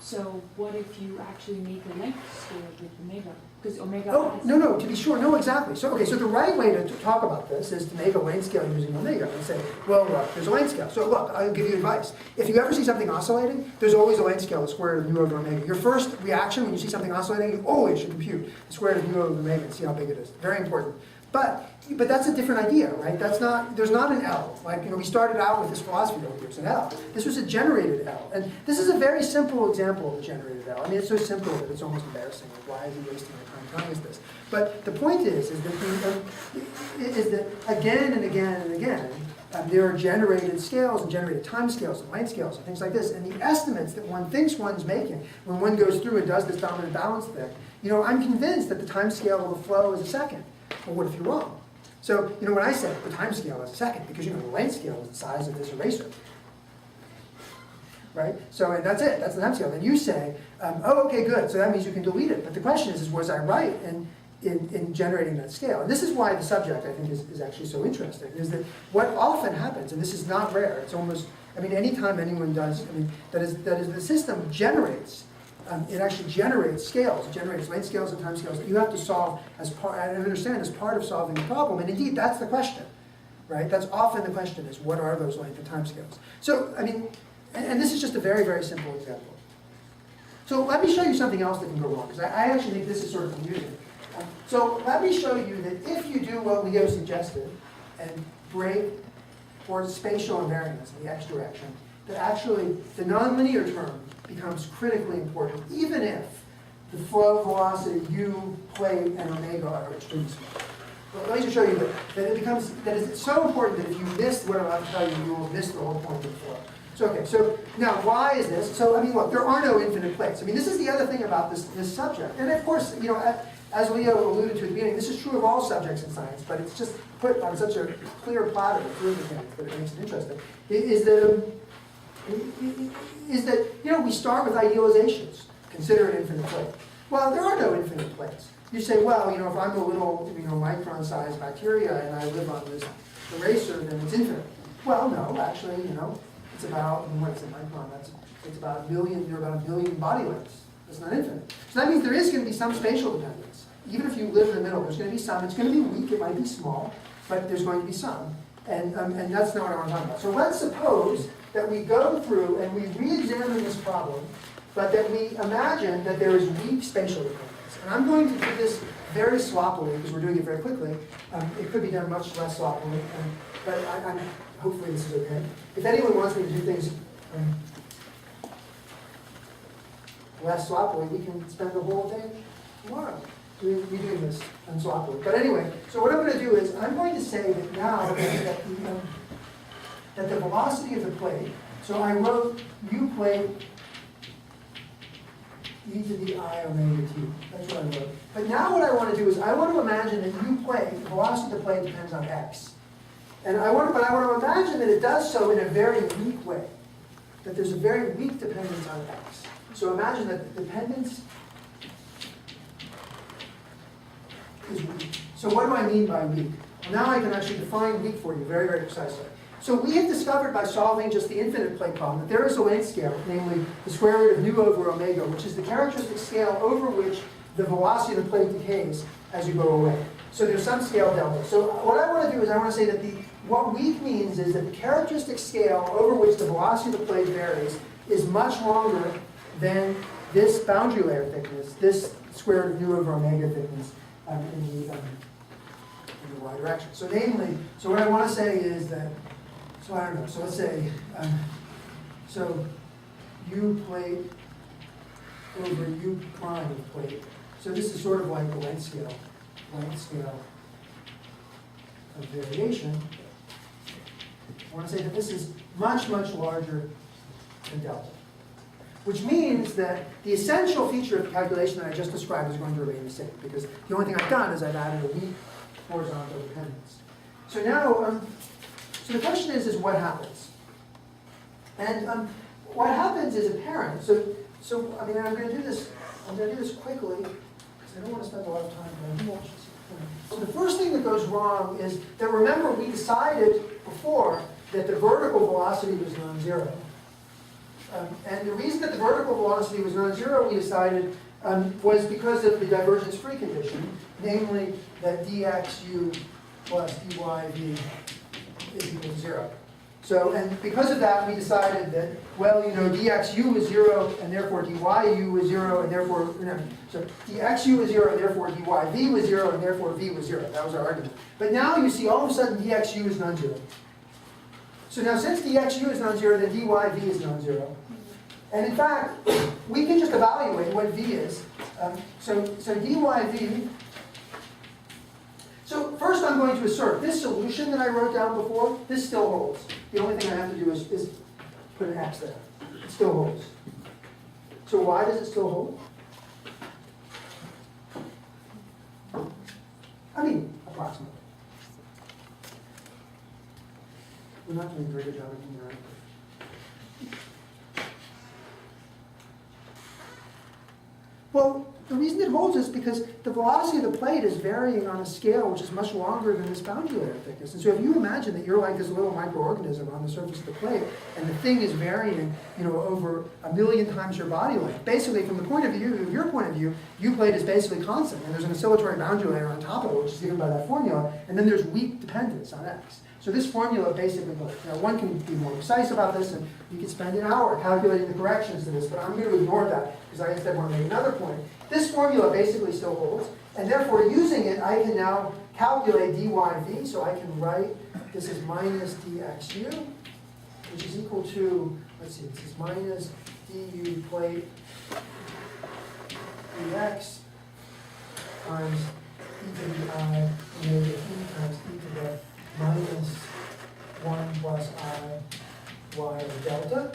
S7: So what if you actually make the length scale with omega? Because omega
S1: Oh,
S7: is...
S1: no, to be sure, no, exactly. So, okay, so the right way to talk about this is to make a length scale using omega and say, well, look, there's a length scale. So look, I'll give you advice. If you ever see something oscillating, there's always a length scale, the square root of nu over omega. Your first reaction when you see something oscillating, you always should compute the square root of nu over omega and see how big it is. Very important. But that's a different idea, right? There's not an L. Like, we started out with this philosophy over here, it's an L. This was a generated L. And this is a very simple example of a generated L. I mean, it's so simple that it's almost embarrassing. Like, why is he wasting my time telling us this? But the point is that again and again and again, there are generated scales and generated time scales and length scales and things like this. And the estimates that one thinks one's making when one goes through and does this dominant balance thing, I'm convinced that the time scale of a flow is a second. Well, what if you're wrong? So, when I say the time scale is a second, because the length scale is the size of this eraser. Right? So, and that's it, that's the time scale. Then you say, oh, okay, good, so that means you can delete it. But the question is was I right in generating that scale? And this is why the subject, I think, is actually so interesting, is that what often happens, and this is not rare, it's almost, anytime anyone does, that is the system generates, it actually generates scales, it generates length scales and time scales that you have to solve as part, I understand, as part of solving the problem. And indeed, that's the question, right? That's often the question is, what are those length and time scales? So, and this is just a very, very simple example. So let me show you something else that can go wrong, because I actually think this is sort of amusing. So let me show you that if you do what Leo suggested and break for spatial invariance in the x direction, that actually the nonlinear term becomes critically important, even if the flow velocity u, plate, and omega are extremely small. Well, let me just show you that it's so important that if you miss what I'm about to tell you, you will miss the whole point of the flow. So, okay, so now why is this? So, look, there are no infinite plates. This is the other thing about this subject. And of course, as Leo alluded to at the beginning, this is true of all subjects in science, but it's just put on such a clear platter of fluid mechanics that it makes it interesting, is that we start with idealizations. Consider an infinite plate. Well, there are no infinite plates. You say, well, if I'm a little, micron-sized bacteria and I live on this eraser, then it's infinite. Well, no, actually, it's about, what is it, micron? It's about a million, there are about a billion body lengths. It's not infinite. So that means there is going to be some spatial dependence. Even if you live in the middle, there's going to be some. It's going to be weak, it might be small, but there's going to be some. And that's not what I want to talk about. So let's suppose that we go through and we re-examine this problem, but that we imagine that there is weak spatial dependence. And I'm going to do this very sloppily, because we're doing it very quickly. It could be done much less sloppily, but hopefully this is okay. If anyone wants me to do things less sloppily, we can spend the whole day tomorrow redoing this unsloppily. But anyway, so what I'm going to do is I'm going to say that now that the velocity of the plate, so I wrote u plate e to the I omega t. That's what I wrote. But now what I want to do is I want to imagine that u plate, the velocity of the plate depends on x. And I want to imagine that it does so in a very weak way. That there's a very weak dependence on x. So imagine that the dependence is weak. So what do I mean by weak? Well, now I can actually define weak for you very, very precisely. So we have discovered by solving just the infinite plate problem that there is a length scale, namely the square root of nu over omega, which is the characteristic scale over which the velocity of the plate decays as you go away. So there's some scale delta. So what I want to do is I want to say that what weak means is that the characteristic scale over which the velocity of the plate varies is much longer than this boundary layer thickness, this square root of nu over omega thickness in the y direction. So namely, so what I want to say is that, so I don't know, so let's say, so u plate over u prime of plate. So this is sort of like the length scale of variation. I want to say that this is much, much larger than delta. Which means that the essential feature of the calculation that I just described is going to remain the same, because the only thing I've done is I've added a weak horizontal dependence. So now, So the question is what happens? And what happens is apparent. So I mean, I'm going to do this quickly, because I don't want to spend a lot of time on it. So the first thing that goes wrong is that, remember, we decided before that the vertical velocity was non-zero. And the reason that the vertical velocity was non-zero, we decided, was because of the divergence-free condition, namely that dxu plus dyv is equal to 0. So, and because of that, we decided that, well, you know, dxu is 0, and therefore dyu is 0, and therefore, no, so dxu is 0, and therefore dyv was 0, and therefore v was 0. That was our argument. But now you see all of a sudden dxu is non-zero. So now since dxu is non-zero, then dyv is non-zero. And in fact, we can just evaluate what v is. So dyv. So first I'm going to assert this solution that I wrote down before, this still holds. The only thing I have to do is put an x there. It still holds. So why does it still hold? I mean, approximately. We're not doing a very good job of numeric. Well, the reason it holds is because the velocity of the plate is varying on a scale which is much longer than this boundary layer thickness. And so if you imagine that you're like this little microorganism on the surface of the plate, and the thing is varying, you know, over 1,000,000 times your body length, basically from the point of view, your point of view, U plate is basically constant, and there's an oscillatory boundary layer on top of it, which is given by that formula, and then there's weak dependence on x. So this formula basically holds. Now one can be more precise about this, and you can spend an hour calculating the corrections to this, but I'm going to ignore that because I instead want to make another point. This formula basically still holds, and therefore using it, I can now calculate dyv, so I can write this is minus dxu, which is equal to, let's see, this is minus du plate dx times e to the I omega e times e to the minus 1 plus I y over delta.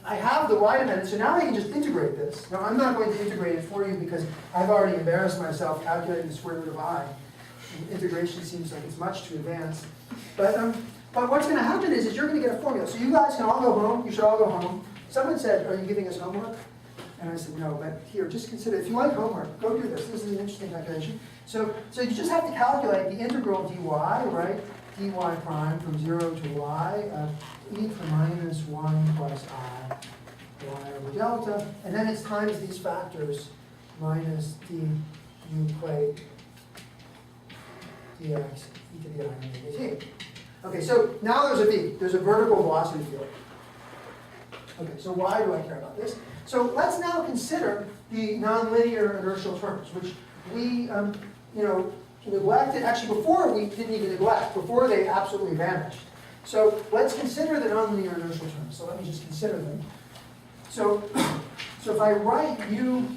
S1: I have the y dependent, so now I can just integrate this. Now I'm not going to integrate it for you because I've already embarrassed myself calculating the square root of I. And integration seems like it's much too advanced. But what's going to happen is you're going to get a formula. So you guys can all go home. You should all go home. Someone said, are you giving us homework? And I said, no, but here, just consider, if you like homework, go do this. This is an interesting calculation. So you just have to calculate the integral dy, right? dy prime from 0 to y, e to the minus 1 plus I, y over delta. And then it's times these factors, minus du plate dx e to the I omega t. Okay, so now there's a v. There's a vertical velocity field. Okay, so why do I care about this? So let's now consider the nonlinear inertial terms, which we, neglected. Actually, before we didn't even neglect. Before they absolutely vanished. So let's consider the nonlinear inertial terms. So let me just consider them. So if I write u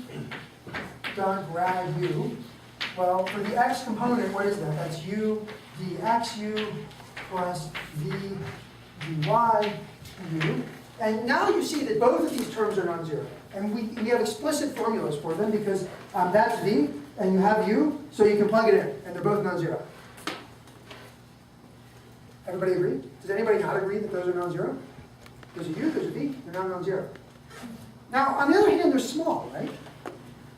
S1: dot grad u, well, for the x component, what is that? That's u dxu plus v dy u. And now you see that both of these terms are non-zero. And we have explicit formulas for them because that's v, and you have u, so you can plug it in, and they're both non-zero. Everybody agree? Does anybody not agree that those are non-zero? There's a u, there's a v, they're not non-zero. Now, on the other hand, they're small, right?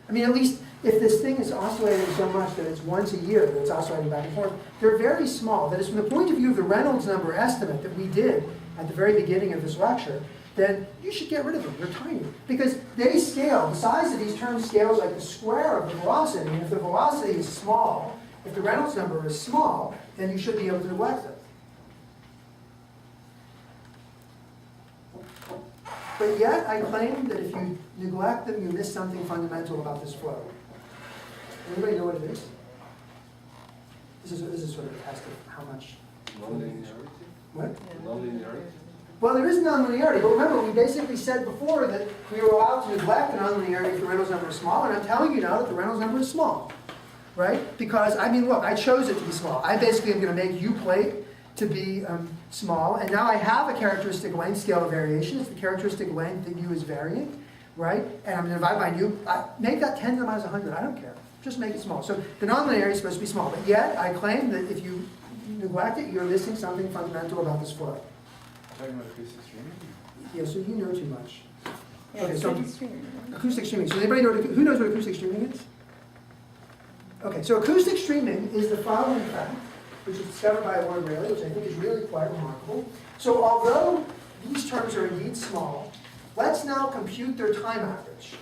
S1: I mean, at least if this thing is oscillating so much that it's once a year that it's oscillating back and forth, they're very small. That is, from the point of view of the Reynolds number estimate that we did at the very beginning of this lecture, then you should get rid of them. They're tiny. Because they scale, the size of these terms scales like the square of the velocity. And if the velocity is small, if the Reynolds number is small, then you should be able to neglect them. But yet, I claim that if you neglect them, you miss something fundamental about this flow. Anybody know what it is? This is sort of a test of how much.
S5: Non-linearity?
S1: What?
S5: Non-linearity?
S1: Well, there is nonlinearity, but remember, we basically said before that we were allowed to neglect the nonlinearity if the Reynolds number is small, and I'm telling you now that the Reynolds number is small, right? Because, I mean, look, I chose it to be small. I basically am going to make U plate to be small, and now I have a characteristic length scale of variation. It's the characteristic length that U is varying, right? And I'm going to divide by U. Make that 10 to the minus 100. I don't care. Just make it small. So the nonlinearity is supposed to be small, but yet I claim that if you neglect it, you're missing something fundamental about this flow.
S5: Talking about acoustic streaming?
S1: Yeah, so you know too much.
S4: Yeah,
S1: Okay,
S4: it's
S1: so-
S4: pretty streaming, right?
S1: Acoustic streaming. So anybody know who knows what acoustic streaming is? Okay, so acoustic streaming is the following fact, which was discovered by Warren Rayleigh, which I think is really quite remarkable. So although these terms are indeed small, let's now compute their time average.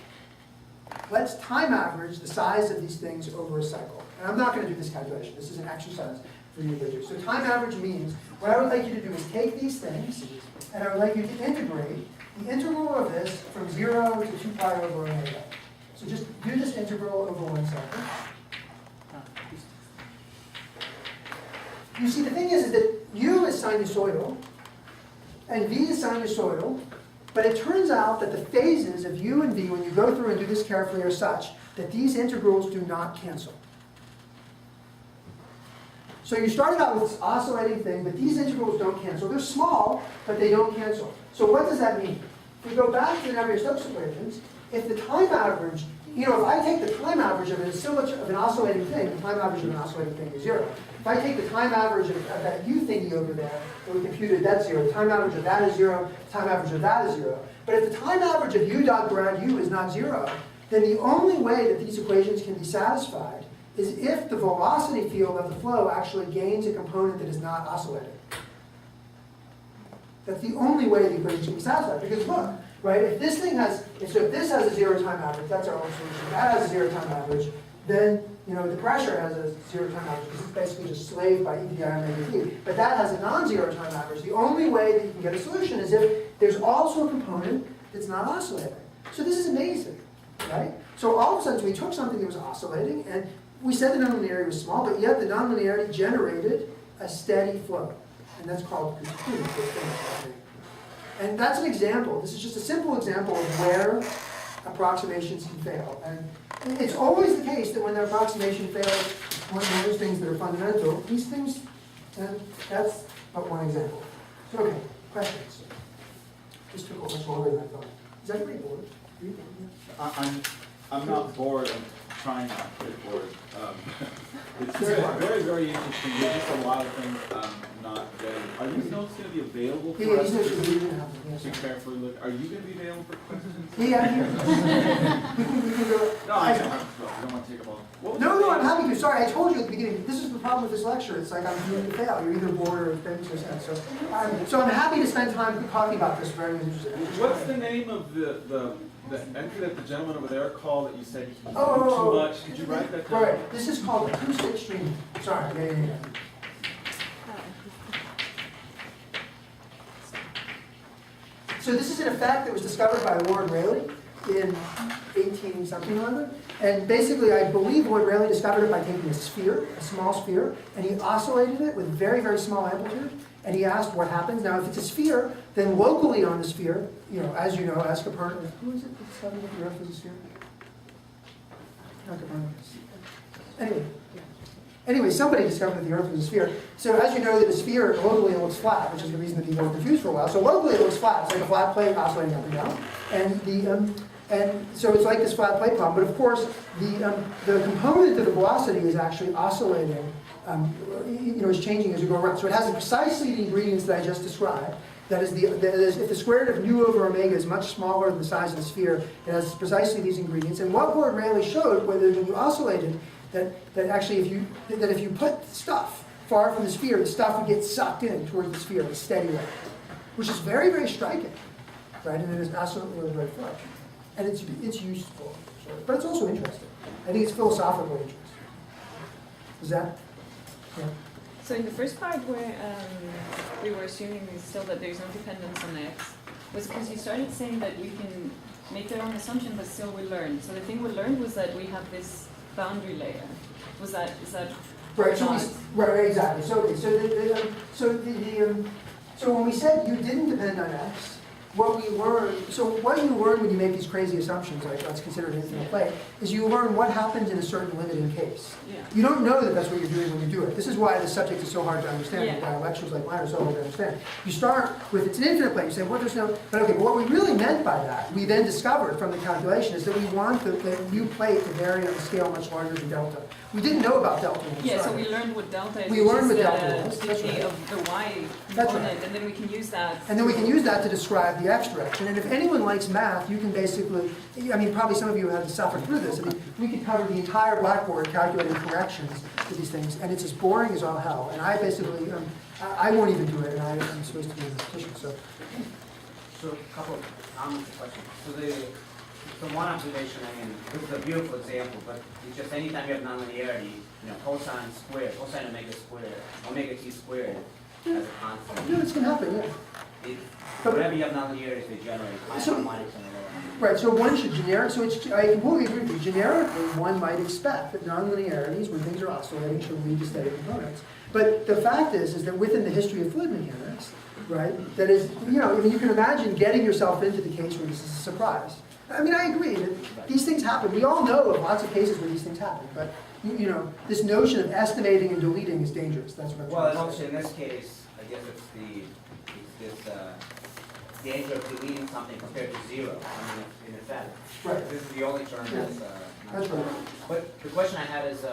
S1: Let's time average the size of these things over a cycle. And I'm not going to do this calculation. This is an exercise for you to do. So time average means, what I would like you to do is take these things, and I would like you to integrate the integral of this from 0 to 2 pi over omega. So just do this integral over 1 second. You see, the thing is that u is sinusoidal, and v is sinusoidal, but it turns out that the phases of u and v, when you go through and do this carefully, are such that these integrals do not cancel. So you started out with this oscillating thing, but these integrals don't cancel. They're small, but they don't cancel. So what does that mean? If we go back to the Navier-Stokes equations, if the time average, if I take the time average of so much of an oscillating thing, the time average of an oscillating thing is 0. If I take the time average of that u thingy over there that we computed, that's 0. The time average of that is 0. The time average of that is 0. But if the time average of u dot grad u is not 0, then the only way that these equations can be satisfied is if the velocity field of the flow actually gains a component that is not oscillating. That's the only way the equation can be satisfied. Because look, right, if this has a 0 time average, that's our own solution. That has a 0 time average, then the pressure has a 0 time average because it's basically just slaved by E to the I omega t. But that has a non-zero time average. The only way that you can get a solution is if there's also a component that's not oscillating. So this is amazing, right? So all of a sudden we took something that was oscillating, and we said the nonlinearity was small, but yet the nonlinearity generated a steady flow. And that's called acoustic. And that's an example. This is just a simple example of where approximations can fail. And it's always the case that when the approximation fails, one of those things that are fundamental, these things, and that's but one example. So, okay, questions? This took much longer than I thought. Is everybody bored? Are you bored?
S8: I'm not bored. I'm trying not to get bored. It's
S1: Very
S8: very, very interesting. There's just a lot of things I'm not getting. Are these notes going to be available for
S1: Yeah,
S8: us
S1: these notes
S8: to
S1: are really gonna happen, yes.
S8: to carefully look? Are you going to be available for questions?
S1: Yeah, I'm here. we can go.
S8: No, I don't want to take up all. What was
S1: No,
S8: your
S1: no, I'm
S8: name?
S1: happy to. Sorry, I told you at the beginning, this is the problem with this lecture. It's like I'm doomed to fail. You're either bored or it makes no sense. So I'm happy to spend time talking about this for anyone who's interested.
S8: What's the name of the entry that the gentleman over there called that you said he knew
S1: Oh,
S8: too much? Could you write that down?
S1: Right, this is called acoustic streaming. Sorry, yeah. So this is an effect that was discovered by Warren Rayleigh in 18-something or other. And basically, I believe Warren Rayleigh discovered it by taking a sphere, a small sphere, and he oscillated it with very, very small amplitude. And he asked what happens. Now, if it's a sphere, then locally on the sphere, as you know, as Copernicus, who is it that discovered that the Earth was a sphere? Not Copernicus. Anyway, somebody discovered that the Earth was a sphere. So as you know, that a sphere locally it looks flat, which is the reason that people were confused for a while. So locally it looks flat. It's like a flat plate oscillating up and down. And so it's like this flat plate problem. But of course, the component of the velocity is actually oscillating. Is changing as you go around. So it has precisely the ingredients that I just described. That is, if the square root of nu over omega is much smaller than the size of the sphere, it has precisely these ingredients. And what Warren Rayleigh showed, when you oscillated, that actually if you put stuff far from the sphere, the stuff would get sucked in towards the sphere at a steady rate, which is very, very striking, right? And it is absolutely very flow. And it's useful, but it's also interesting. I think it's philosophically interesting. Is that? Yeah.
S4: So in the first part where we were assuming still that there's no dependence on x, was because you started saying that we can make our own assumption, but still we learn. So the thing we learned was that we have this boundary layer. Is that
S1: right?
S4: not?
S1: Right, exactly. So when we said you didn't depend on x, what we learn, so what you learn when you make these crazy assumptions, like let's consider an infinite plane, is you learn what happens in a certain limiting case.
S4: Yeah.
S1: You don't know that that's what you're doing when you do it. This is why the subject is so hard to understand.
S4: Yeah.
S1: Why lectures like mine are so hard to understand. You start with it's an infinite plane. You say, well, there's no, but okay, but what we really meant by that, we then discovered from the calculation, is that we want the new plate to vary on a scale much larger than delta. We didn't know about delta when we
S4: Yeah, so
S1: started.
S4: we learned what delta is.
S1: We
S4: which
S1: learned
S4: is
S1: what delta is,
S4: the
S1: that's
S4: decay
S1: right.
S4: of the y
S1: That's
S4: component,
S1: right.
S4: and then we can use that.
S1: And then we can use that to describe the x direction. And if anyone likes math, you can basically, I mean, probably some of you have to suffer through this. I mean, we could cover the entire blackboard calculating corrections to these things, and it's as boring as all hell. And I basically, I won't even do it, and I'm supposed to be a mathematician, so.
S3: So a couple of questions. So the one observation, I mean, this is a beautiful example, but it's just anytime you have nonlinearity, cosine squared, cosine omega t squared as a constant.
S1: No, it's going to happen, yeah.
S3: Whenever you have nonlinearities, they generate
S1: So-
S3: harmonics and all
S1: Right, so one should generic, so it's, I completely agree with you. Generically, one might expect that nonlinearities, when things are oscillating, should lead to steady components. But the fact is that within the history of fluid mechanics, right, that is, I mean, you can imagine getting yourself into the case where this is a surprise. I mean, I agree that these things happen. We all know of lots of cases where these things happen, but, this notion of estimating and deleting is dangerous. That's what I'm
S3: Well, and
S1: trying to
S3: also
S1: say.
S3: in this case, I guess it's this danger of deleting something compared to zero. I mean, in effect,
S1: Right.
S3: this is the only term
S1: Yeah.
S3: that's.
S1: That's right.
S3: But the question I had is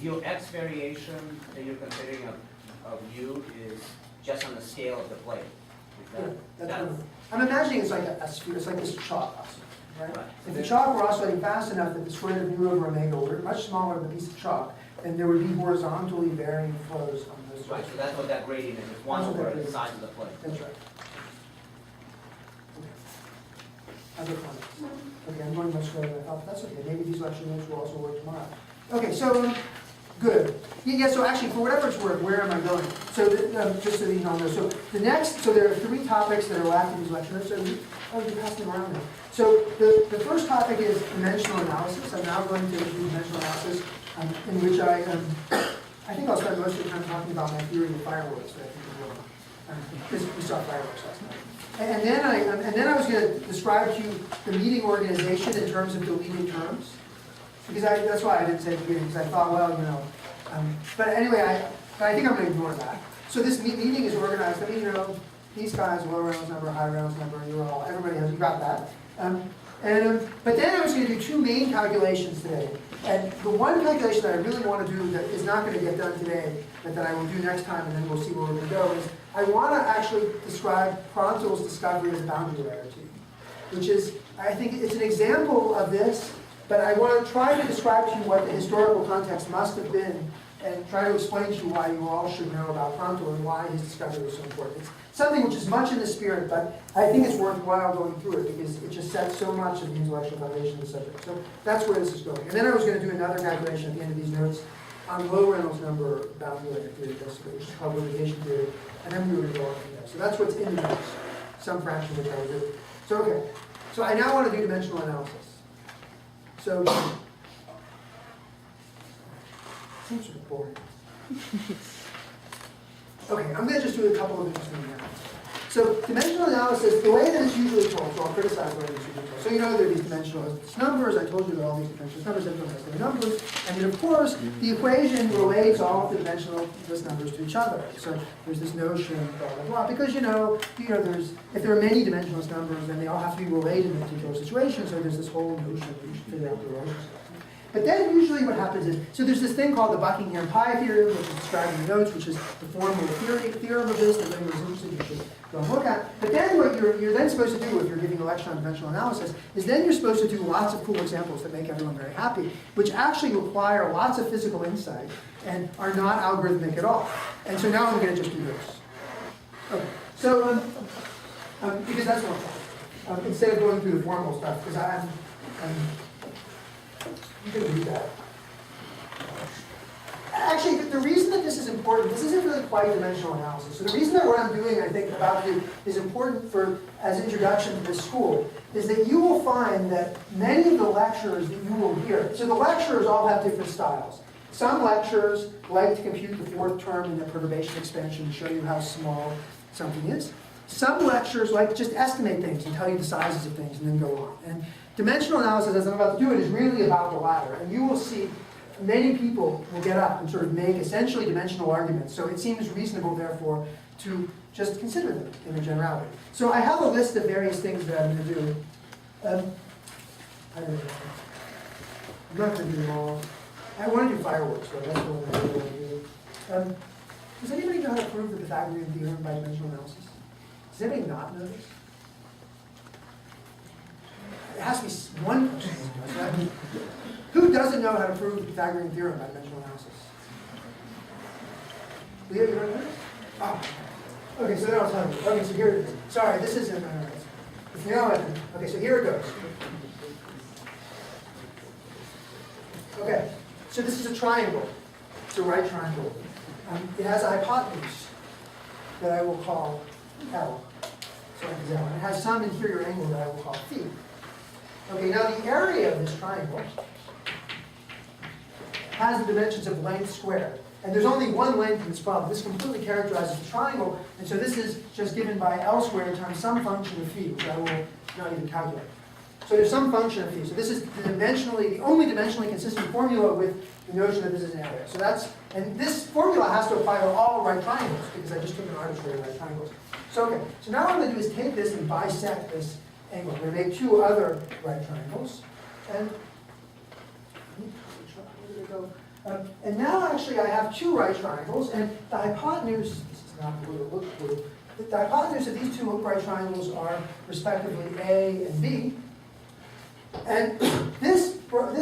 S3: your x variation that you're considering of u is just on the scale of the plate? Is
S1: Yeah,
S3: that,
S1: that's what I'm imagining it's like a sphere, it's like this chalk oscillator, right?
S3: Right.
S1: If the chalk were oscillating fast enough that the square root of mu over omega were much smaller than a piece of chalk, then there would be horizontally varying flows on those.
S3: Right, so that's what that gradient is. It's one
S1: That's what that
S3: over the
S1: gradient
S3: size of the plate.
S1: That's right. Okay. Other comments? Okay, I'm going much slower than I thought, but that's okay. Maybe these lecture notes will also work tomorrow. Okay, so, good. Yeah, so actually, for whatever it's worth, where am I going? So, just so that you all know, so the next, so there are 3 topics that are left in these lecture notes. So, you passed them around now. So, the first topic is dimensional analysis. I'm now going to do dimensional analysis, in which I think I'll spend most of the time talking about my theory of fireworks that I think is wrong. Because we saw fireworks last night. And then I was going to describe to you the meeting organization in terms of deleted terms. Because that's why I didn't say it at the beginning, because I thought, well, but anyway, I think I'm going to ignore that. So this meeting is organized, I mean, these guys, low Reynolds number, high Reynolds number, everybody has, you got that. But then I was going to do 2 main calculations today. And the one calculation that I really want to do that is not going to get done today, but that I will do next time, and then we'll see where we're going to go, is I want to actually describe Pronto's discovery of boundary rarity, which is, I think it's an example of this, but I want to try to describe to you what the historical context must have been and try to explain to you why you all should know about Pronto and why his discovery was so important. It's something which is much in the spirit, but I think it's worthwhile going through it because it just sets so much of the intellectual foundation of the subject. So that's where this is going. And then I was going to do another calculation at the end of these notes on low Reynolds number boundary layer theory, basically, which is called limitation theory, and then we were going to go on from there. So that's what's in the notes, some fraction which I will do. So okay, so I now want to do dimensional analysis. So, seems sort of boring. Okay, I'm going to just do a couple of interesting examples. So, dimensional analysis, the way that it's usually told, so I'll criticize the way it's usually told. So you know there are these dimensionless numbers, I told you that all these dimensionless numbers, everyone has their numbers, and then of course, the equation relates all of the dimensionless numbers to each other. So there's this notion, blah, blah, blah, because there's, if there are many dimensionless numbers, then they all have to be related in a particular situation, so there's this whole notion that you should figure out the relationship. But then usually what happens is, so there's this thing called the Buckingham Pi theorem, which is described in the notes, which is the formal theorem of this, that if anyone's interested, you should go and look at. But then what you're then supposed to do, if you're giving a lecture on dimensional analysis, is then you're supposed to do lots of cool examples that make everyone very happy, which actually require lots of physical insight and are not algorithmic at all. And so now I'm going to just do this. Okay, so, because that's more fun. Instead of going through the formal stuff, because I'm going to read that. Actually, the reason that this is important, this isn't really quite dimensional analysis. So the reason that what I'm doing, I think, about you is important for as introduction to this school, is that you will find that many of the lectures that you will hear, so the lecturers all have different styles. Some lecturers like to compute the 4th term in the perturbation expansion and show you how small something is. some lectures like to just estimate things and tell you the sizes of things and then go on. And dimensional analysis, as I'm about to do it, is really about the latter. And you will see many people will get up and sort of make essentially dimensional arguments. So it seems reasonable, therefore, to just consider them in a generality. So I have a list of various things that I'm going to do. I don't know. I'm not going to do them all. I want to do fireworks, though. That's what I really want to do. Does anybody know how to prove the Pythagorean theorem by dimensional analysis? Does anybody not know this? It has to be one person who does that. Who doesn't know how to prove the Pythagorean theorem by dimensional analysis? Leo, you don't know this? Oh. Okay, so then I'll tell you. Okay, so here it is. Sorry, this isn't. It's now. Okay, so here it goes. Okay, so this is a triangle. It's a right triangle. It has a hypotenuse that I will call L. So it has some interior angle that I will call phi. Okay, now the area of this triangle has the dimensions of length squared. And there's only one length in this problem. This completely characterizes the triangle. And so this is just given by L squared times some function of phi, which I will not even calculate. So there's some function of phi. So this is the only dimensionally consistent formula with the notion that this is an area. So and this formula has to apply to all right triangles because I just took an arbitrary right triangles. So okay, so now what I'm going to do is take this and bisect this angle. I'm going to make two other right triangles. And where did it go? And now actually I have two right triangles, and the hypotenuse, this is not blue, it looks blue, the hypotenuse of these two right triangles are respectively A and B. And this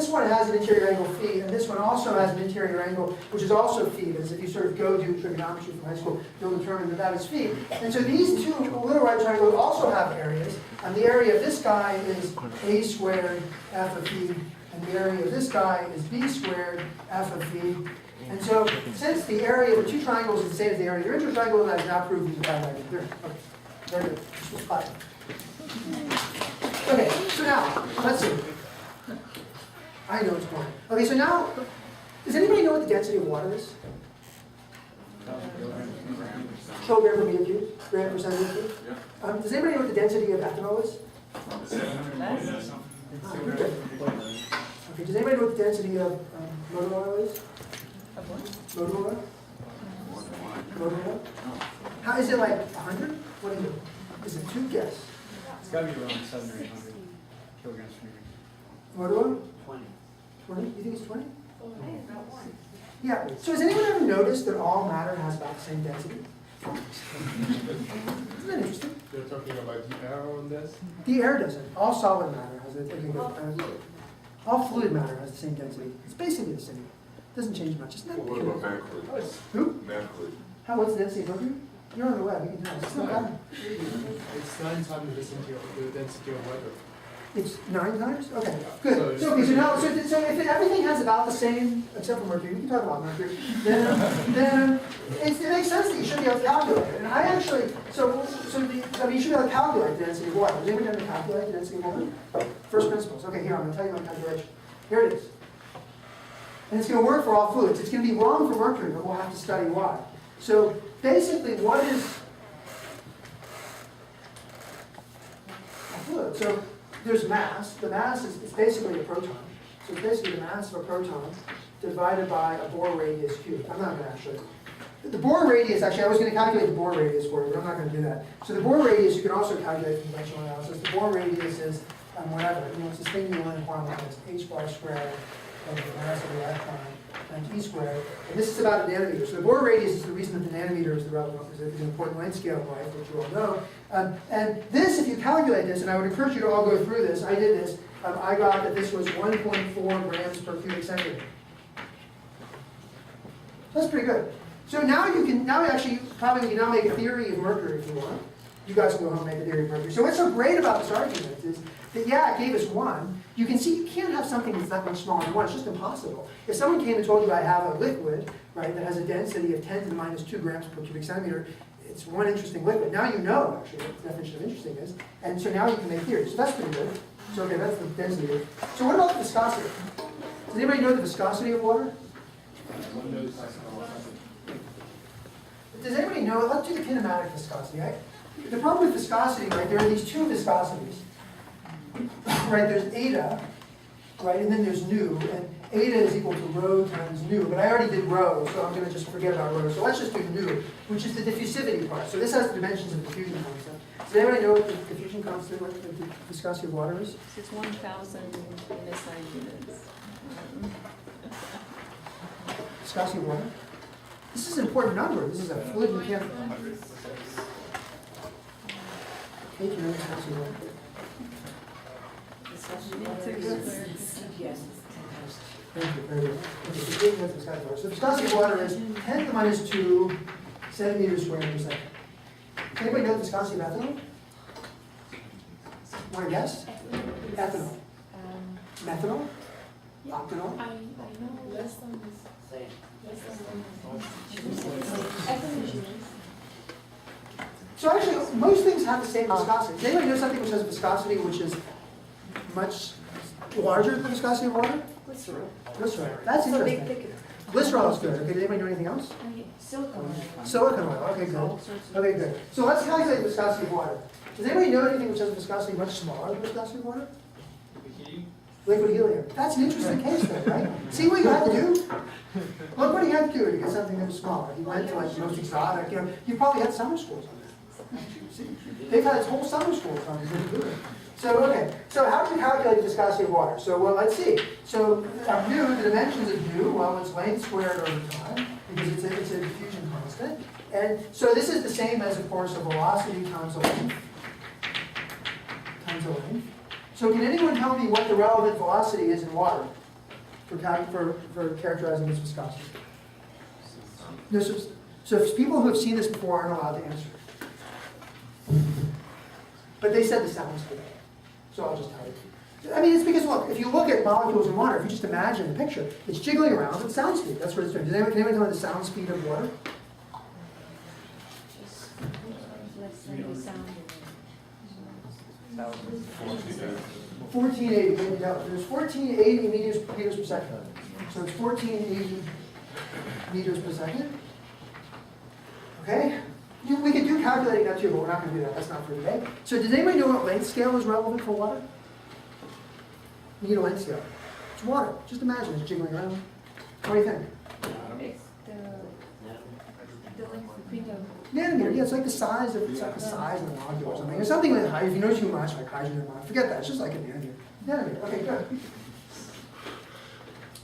S1: one has an interior angle phi, and this one also has an interior angle, which is also phi, because if you sort of go do trigonometry from high school, you'll determine that that is phi. And so these two little right triangles also have areas, and the area of this guy is A squared f of phi, and the area of this guy is B squared f of phi. And so since the area of the two triangles is the same as the area of their intertriangle, that is now proved using Pythagorean theorem. Okay, very good. This was fun. Okay, so now, let's see. I know it's boring. Okay, so now, does anybody know what the density of water is? Kilogram per meter cubed, gram per centimeter cubed. Does anybody know what the density of ethanol is? Okay, does anybody know what the density of motor oil is?
S4: Of what?
S1: Motor oil? Motor oil? How is it like 100? What is it? Is it two guess?
S5: It's got to be around 700 or 800 kilograms per meter.
S1: Motor oil? 20. 20? You think it's 20? Yeah. So has anyone ever noticed that all matter has about the same density? Isn't that interesting?
S9: You're talking about the air on this?
S1: The air doesn't. All solid matter has the all fluid matter has the same density. It's basically the same. It doesn't change much. Isn't that
S9: What
S1: peculiar?
S9: about Mercury?
S1: Who?
S9: Mercury.
S1: What's the density of mercury? You're on the web. You can tell. It's not bad.
S9: It's 9 times the density of water.
S1: It's 9 times? Okay, good.
S9: So
S1: So if everything has about the same, except for mercury, we can talk about mercury, then it makes sense that you should be able to calculate it. And I actually, you should be able to calculate the density of water. Has anybody ever calculate the density of water? First principles. Okay, here, I'm going to tell you my calculation. Here it is. And it's going to work for all fluids. It's going to be wrong for mercury, but we'll have to study why. So basically, what is a fluid? So there's mass. The mass is basically a proton. So it's basically the mass of a proton divided by a Bohr radius cubed. I'm not going to actually. The Bohr radius, actually, I was going to calculate the Bohr radius for you, but I'm not going to do that. So the Bohr radius you can also calculate from conventional analysis. The Bohr radius is whatever. It's this thing you want to quantize, h bar squared over the mass of the electron times e squared. And this is about a nanometer. So the Bohr radius is the reason that the nanometer is the relevant, is an important length scale in life, which you all know. And this, if you calculate this, and I would encourage you to all go through this, I did this, I got that this was 1.4 grams per cubic centimeter. That's pretty good. So now you can, you can now make a theory of mercury if you want. You guys can go home and make a theory of mercury. So what's so great about this argument is that, yeah, it gave us 1. You can see you can't have something that's that much smaller than 1. It's just impossible. If someone came and told you I have a liquid, right, that has a density of 10 to the minus 2 grams per cubic centimeter, it's one interesting liquid. Now you know, actually, what the definition of interesting is. And so now you can make theories. So that's pretty good. So, okay, that's the density. So what about the viscosity? Does anybody know the viscosity of water? Does anybody know? Let's do the kinematic viscosity. the problem with viscosity, right, there are these two viscosities. Right, there's eta, right, and then there's nu, and eta is equal to rho times nu, but I already did rho, so I'm going to just forget about rho. So let's just do nu, which is the diffusivity part. So this has the dimensions of the diffusion constant. Does anybody know what the diffusion constant, what the viscosity of water is?
S4: It's 1,000 SI units.
S1: Viscosity of water? This is an important number. This is a fluid mechanical. Hey, do you know viscosity of water? Thank you, very good. Okay, so getting with viscosity of water. So viscosity of water is 10 to the minus 2 centimeters squared per second. Does anybody know the viscosity of ethanol? Want to guess? Ethanol. Methanol? Octanol?
S7: I know less than this.
S3: Same.
S1: So actually, most things have the same viscosity. Does anybody know something which has a viscosity which is much larger than the viscosity of water?
S7: Glycerol.
S1: Glycerol. That's interesting. Glycerol is good. Okay, does anybody know anything else?
S7: Silicone.
S1: Silicon oil. Okay, good. Okay, good. So let's calculate the viscosity of water. Does anybody know anything which has a viscosity much smaller than the viscosity of water? Liquid helium. That's an interesting case then, right? See what you had to do? Look what he had to do to get something that was smaller. He went to like the most exotic, you probably had summer schools on that. See? They've had whole summer schools on this. So, okay. So how do you calculate the viscosity of water? So, well, let's see. So, nu, the dimensions of nu, well, it's length squared over time, because it's a diffusion constant. And so this is the same as, of course, a velocity times a length. Times a length. So can anyone tell me what the relevant velocity is in water for characterizing its viscosity? No, so if people who have seen this before aren't allowed to answer. But they said the sound speed. So I'll just tell you. I mean, it's because, look, if you look at molecules in water, if you just imagine the picture, it's jiggling around with sound speed. That's what it's doing. Can anyone tell me the sound speed of water?
S7: Just less than the sound.
S1: 1480, there you go. There's 1480 meters per second. So it's 1480 meters per second. Okay? We could do calculating that too, but we're not going to do that. That's not for today. So does anybody know what length scale is relevant for water? You need a length scale. It's water. Just imagine it's jiggling around. What do you think?
S7: It's the length between the.
S1: Nanometer, yeah, it's like the size of the molecule or something. Or something like hydrogen. If you know too much, like hydrogen, forget that. It's just like a nanometer. Nanometer. Okay, good.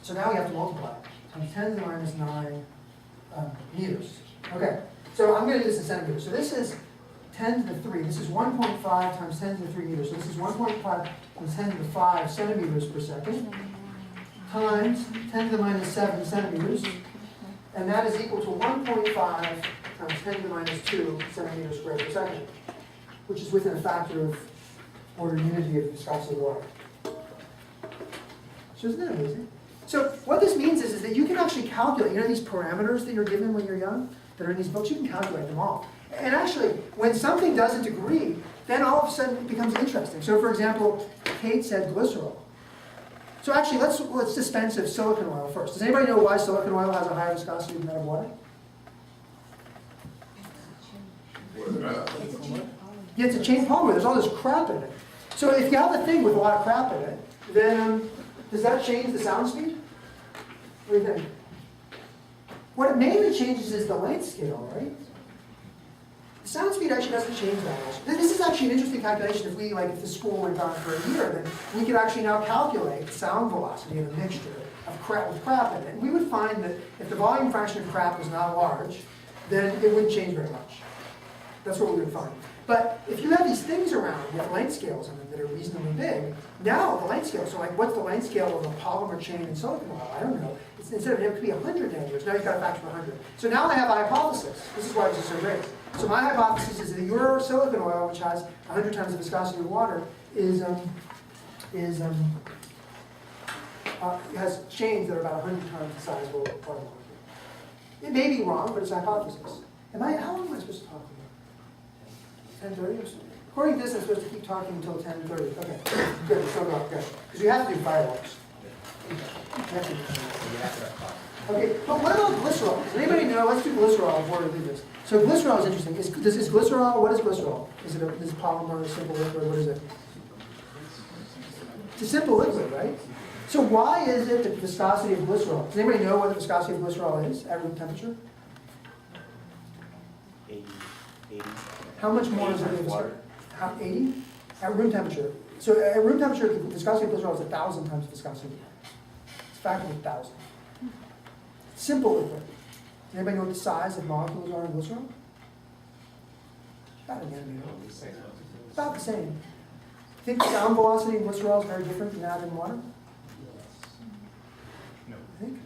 S1: So now we have to multiply. Times 10 to the minus 9 meters. Okay. So I'm going to do this in centimeters. So this is 10 to the 3. This is 1.5 times 10 to the 3 meters. So this is 1.5 times 10 to the 5 centimeters per second times 10 to the minus 7 centimeters. And that is equal to 1.5 times 10 to the minus 2 centimeters squared per second, which is within a factor of order unity of the viscosity of water. So isn't that amazing? So what this means is that you can actually calculate, these parameters that you're given when you're young, that are in these books, you can calculate them all. And actually, when something doesn't agree, then all of a sudden it becomes interesting. So for example, Kate said glycerol. So actually, let's dispense of silicon oil first. Does anybody know why silicon oil has a higher viscosity than that of water? Yeah, it's a chain polymer. There's all this crap in it. So if you have a thing with a lot of crap in it, then does that change the sound speed? What do you think? What it mainly changes is the length scale, right? The sound speed actually doesn't change that much. This is actually an interesting calculation. If the school went on for a year, then we could actually now calculate the sound velocity of a mixture of crap with crap in it. And we would find that if the volume fraction of crap was not large, then it wouldn't change very much. That's what we would find. But if you have these things around with length scales in them that are reasonably big, now the length scale, so what's the length scale of a polymer chain in silicon oil? I don't know. Instead of it could be 100 nanometers, now you've got a factor of 100. So now I have a hypothesis. This is why this is so great. So my hypothesis is that your silicon oil, which has 100 times the viscosity of water, has chains that are about 100 times the size of a water molecule. It may be wrong, but it's a hypothesis. How long am I supposed to talk about? 10:30 or something? According to this, I'm supposed to keep talking until 10:30. Okay, good, so good. Because you have to do fireworks. You have to do fireworks. Okay, but what about glycerol? Does anybody know? Let's do glycerol before we do this. So glycerol is interesting. Is glycerol, what is glycerol? Is it a polymer, a simple liquid? What is it? It's a simple liquid, right? So why is it the viscosity of glycerol? Does anybody know what the viscosity of glycerol is at room temperature?
S8: 80.
S1: How much more is it than water? 80? At room temperature. So at room temperature, the viscosity of glycerol is 1,000 times the viscosity of water. It's a factor of 1,000. Simple liquid. Does anybody know what the size of molecules are in glycerol? About an nanometer. About the same. Think the sound velocity in glycerol is very different than that in water?
S2: No.
S1: I think.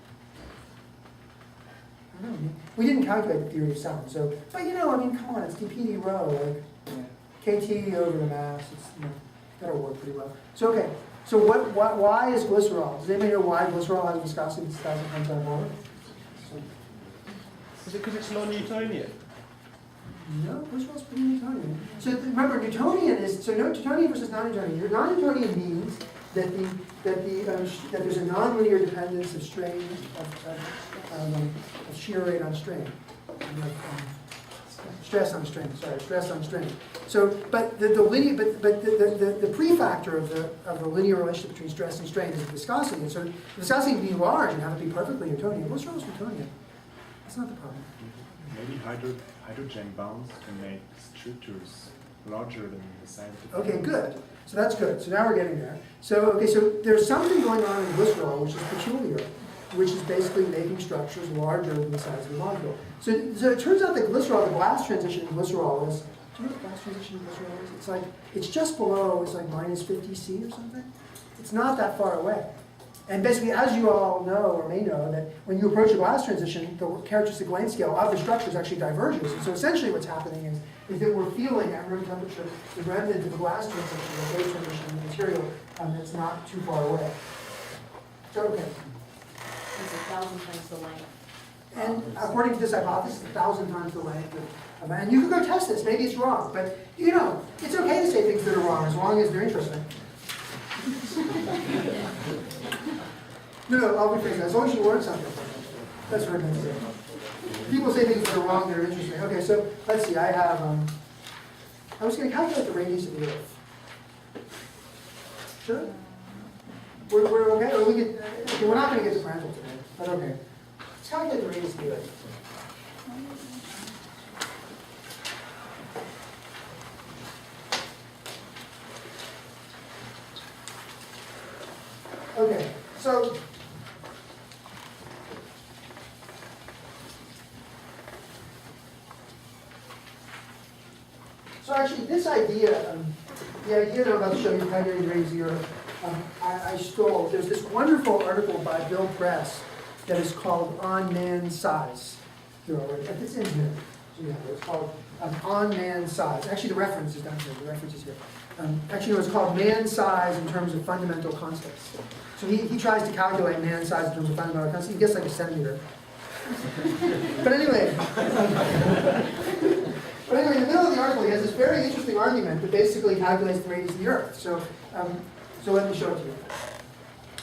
S1: I don't know. We didn't calculate the theory of sound, so, but you know, I mean, come on, it's dp rho, like kT over the mass, it's, you know, that'll work pretty well. So, okay, so why is glycerol? Does anybody know why glycerol has viscosity that's 1,000 times that of water?
S6: Is it because it's non-Newtonian?
S1: No, glycerol's pretty Newtonian. So remember, Newtonian is, so no, Newtonian versus non-Newtonian. Non-Newtonian means that that there's a nonlinear dependence of strain, of shear rate on strain. Stress on strain, sorry, stress on strain. So, but the prefactor of the linear relationship between stress and strain is viscosity. And so the viscosity can be large and have it be perfectly Newtonian. Glycerol is Newtonian. That's not the problem.
S10: Maybe hydrogen bonds can make structures larger than the size of the
S1: Okay, good. So that's good. So now we're getting there. So, okay, so there's something going on in glycerol which is peculiar, which is basically making structures larger than the size of the molecule. So it turns out that glycerol, the glass transition in glycerol is, do you know what the glass transition in glycerol is? It's just below, it's like minus 50 C or something. It's not that far away. And basically, as you all know or may know, that when you approach a glass transition, the characteristic length scale of the structures actually diverges. And so essentially what's happening is that we're feeling at room temperature the remnant of the glass transition, the phase transition in the material that's not too far away. So, okay.
S7: It's 1,000 times the length.
S1: And according to this hypothesis, 1,000 times the length of, and you can go test this, maybe it's wrong, but you know, it's okay to say things that are wrong as long as they're interesting. No, I'll rephrase that. As long as you learn something. That's what I'm going to say. People say things that are wrong that are interesting. Okay, so let's see. I have, I was going to calculate the radius of the Earth. Sure? We're okay? Or we get, okay, we're not going to get to Prandtl today, but okay. Let's calculate the radius of the Earth. Okay, so actually this idea, the idea that I'm about to show you, calculating the radius of the Earth, I stole. There's this wonderful article by Bill Press that is called On Man's Size. It's in here. So yeah, it's called On Man's Size. Actually, the reference is down here. The reference is here. Actually, it's called man size in terms of fundamental constants. So he tries to calculate man size in terms of fundamental constants. He gets like a centimeter. But anyway, in the middle of the article, he has this very interesting argument that basically calculates the radius of the Earth. So let me show it to you.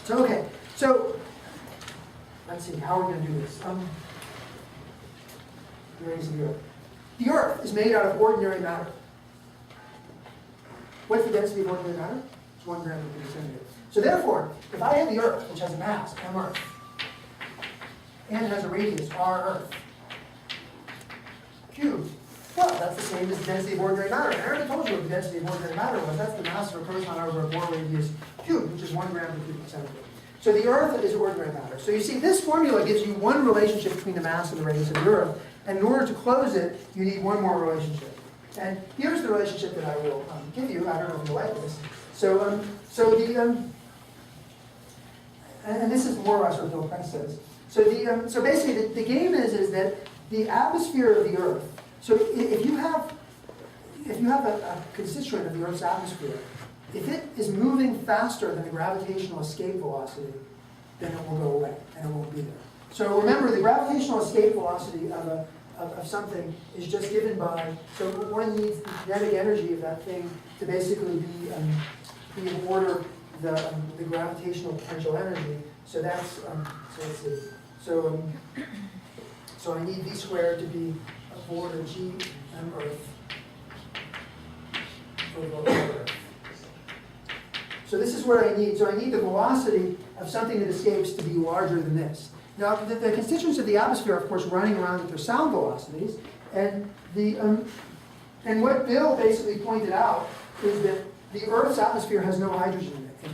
S1: So okay, so let's see, how are we going to do this? The radius of the Earth. The Earth is made out of ordinary matter. What's the density of ordinary matter? It's 1 gram per cubic centimeter. So therefore, if I have the Earth, which has a mass, m Earth, and has a radius, r Earth, cubed, well, that's the same as the density of ordinary matter. And I already told you what the density of ordinary matter was. That's the mass of a proton over a Bohr radius cubed, which is 1 gram per cubic centimeter. So the Earth is ordinary matter. So you see, this formula gives you one relationship between the mass and the radius of the Earth. And in order to close it, you need one more relationship. And here's the relationship that I will give you. I don't know if you like this. And this is more or less what Bill Press says. So basically, the game is that the atmosphere of the Earth. So if you have a constituent of the Earth's atmosphere, if it is moving faster than the gravitational escape velocity, then it will go away and it won't be there. So remember, the gravitational escape velocity of something is just given by, so one needs the kinetic energy of that thing to basically be in order the gravitational potential energy. So that's, so let's see. So, so I need V squared to be a Bohr to G M Earth over Earth. So this is what I need. So I need the velocity of something that escapes to be larger than this. Now, the constituents of the atmosphere are, of course, running around at their sound velocities, and and what Bill basically pointed out is that the Earth's atmosphere has no hydrogen in it.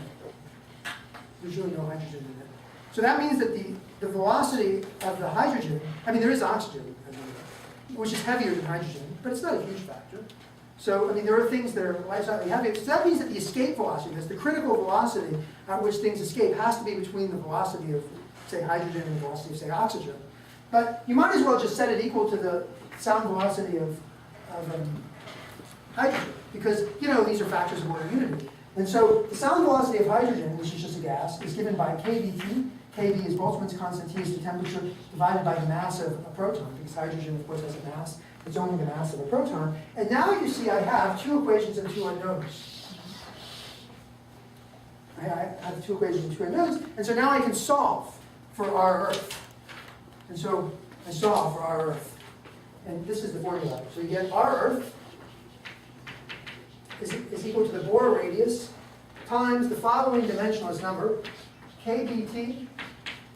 S1: There's really no hydrogen in it. So that means that the velocity of the hydrogen, I mean, there is oxygen, which is heavier than hydrogen, but it's not a huge factor. So, I mean, there are things that are slightly heavier. So that means that the escape velocity, that's the critical velocity at which things escape, has to be between the velocity of, say, hydrogen and the velocity of, say, oxygen. But you might as well just set it equal to the sound velocity of hydrogen, because, you know, these are factors of order unity. And so the sound velocity of hydrogen, which is just a gas, is given by kBT. Kb is Boltzmann's constant, T is the temperature, divided by the mass of a proton, because hydrogen, of course, has a mass. It's only the mass of a proton. And now you see I have two equations and two unknowns. I have two equations and two unknowns. And so now I can solve for our Earth. And so I solve for our Earth. And this is the formula. So you get our Earth is equal to the Bohr radius times the following dimensionless number, kBT,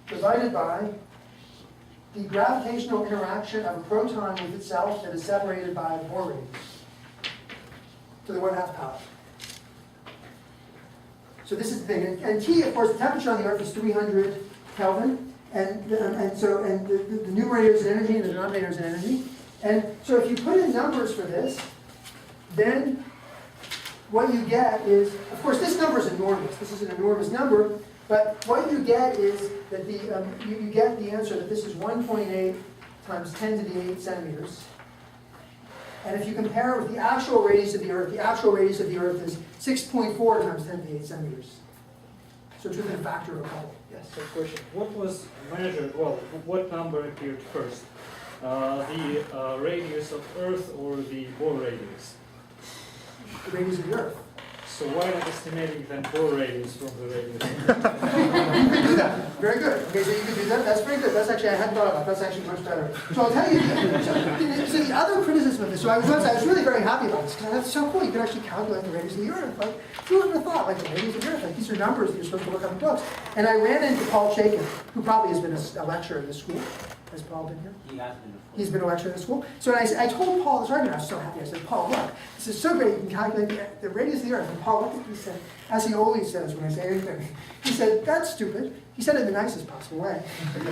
S1: divided by the gravitational interaction of a proton with itself that is separated by a Bohr radius to the 1/2 power. So this is the thing. And T, of course, the temperature on the Earth is 300 Kelvin. And the numerator is an energy and the denominator is an energy. And so if you put in numbers for this, then what you get is, of course, this number is enormous. This is an enormous number. But what you get is that you get the answer that this is 1.8 times 10 to the 8 centimeters. And if you compare it with the actual radius of the Earth is 6.4 times 10 to the 8 centimeters. So it's within a factor of a couple. Yes?
S2: So question, what was measured, well, what number appeared first? The radius of Earth or the Bohr radius?
S1: The radius of the Earth.
S2: So why not estimating the Bohr radius from the radius?
S1: You can do that. Very good. Okay, so you can do that. That's very good. That's actually, I hadn't thought about that. That's actually much better. So I'll tell you, so the other criticism of this, so I was really very happy about this, because that's so cool. You can actually calculate the radius of the Earth. Like, who would have thought, like, the radius of the Earth? Like, these are numbers that you're supposed to look up in books. And I ran into Paul Chaikin, who probably has been a lecturer in this school. Has Paul been here?
S3: He has been before.
S1: He's been a lecturer in the school. So I told Paul this argument. I was so happy. I said, Paul, look, this is so great. You can calculate the radius of the Earth. And Paul looked at me and said, as he always says when I say anything, he said, that's stupid. He said it in the nicest possible way. And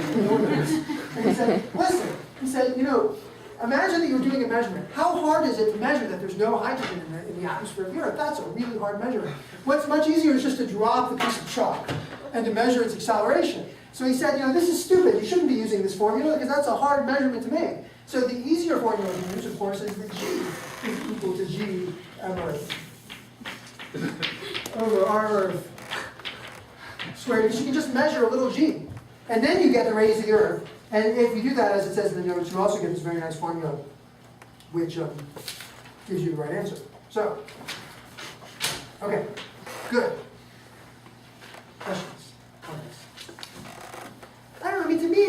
S1: he said, listen, he said, you know, imagine that you're doing a measurement. How hard is it to measure that there's no hydrogen in the atmosphere of the Earth? That's a really hard measurement. What's much easier is just to drop the piece of chalk and to measure its acceleration. So he said, you know, this is stupid. You shouldn't be using this formula because that's a hard measurement to make. So the easier formula to use, of course, is that G is equal to G M Earth over R Earth squared. Because you can just measure a little g. And then you get the radius of the Earth. And if you do that, as it says in the notes, you also get this very nice formula, which gives you the right answer. So, okay, good. Questions? Comments? I don't know, I mean, to me,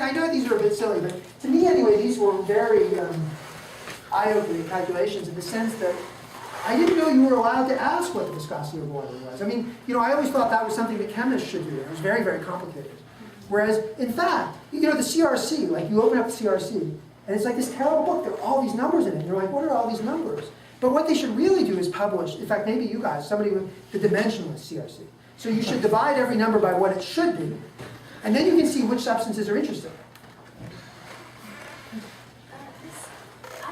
S1: I know these are a bit silly, but to me, anyway, these were very eye-opening calculations in the sense that I didn't know you were allowed to ask what the viscosity of water was. I mean, you know, I always thought that was something that chemists should do. It was very, very complicated. Whereas, in fact, you know, the CRC, like you open up the CRC, and it's like this terrible book. There are all these numbers in it. And you're like, what are all these numbers? But what they should really do is publish, in fact, maybe you guys, somebody with the Dimensionless CRC. So you should divide every number by what it should be. And then you can see which substances are interesting.
S11: I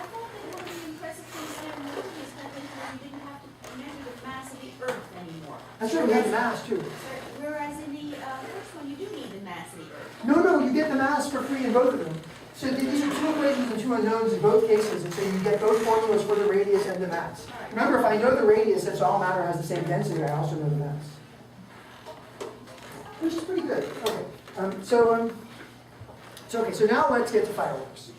S11: thought that one of the impressive things I ever noticed is that we didn't have to measure the mass of the Earth anymore.
S1: That's right, we have mass too.
S11: Whereas in the first one, you do need the mass of the Earth.
S1: No, you get the mass for free in both of them. So these are two equations and two unknowns in both cases, and so you get both formulas for the radius and the mass. Remember, if I know the radius, since all matter has the same density, I also know the mass. Which is pretty good. Okay. So now let's get to fireworks.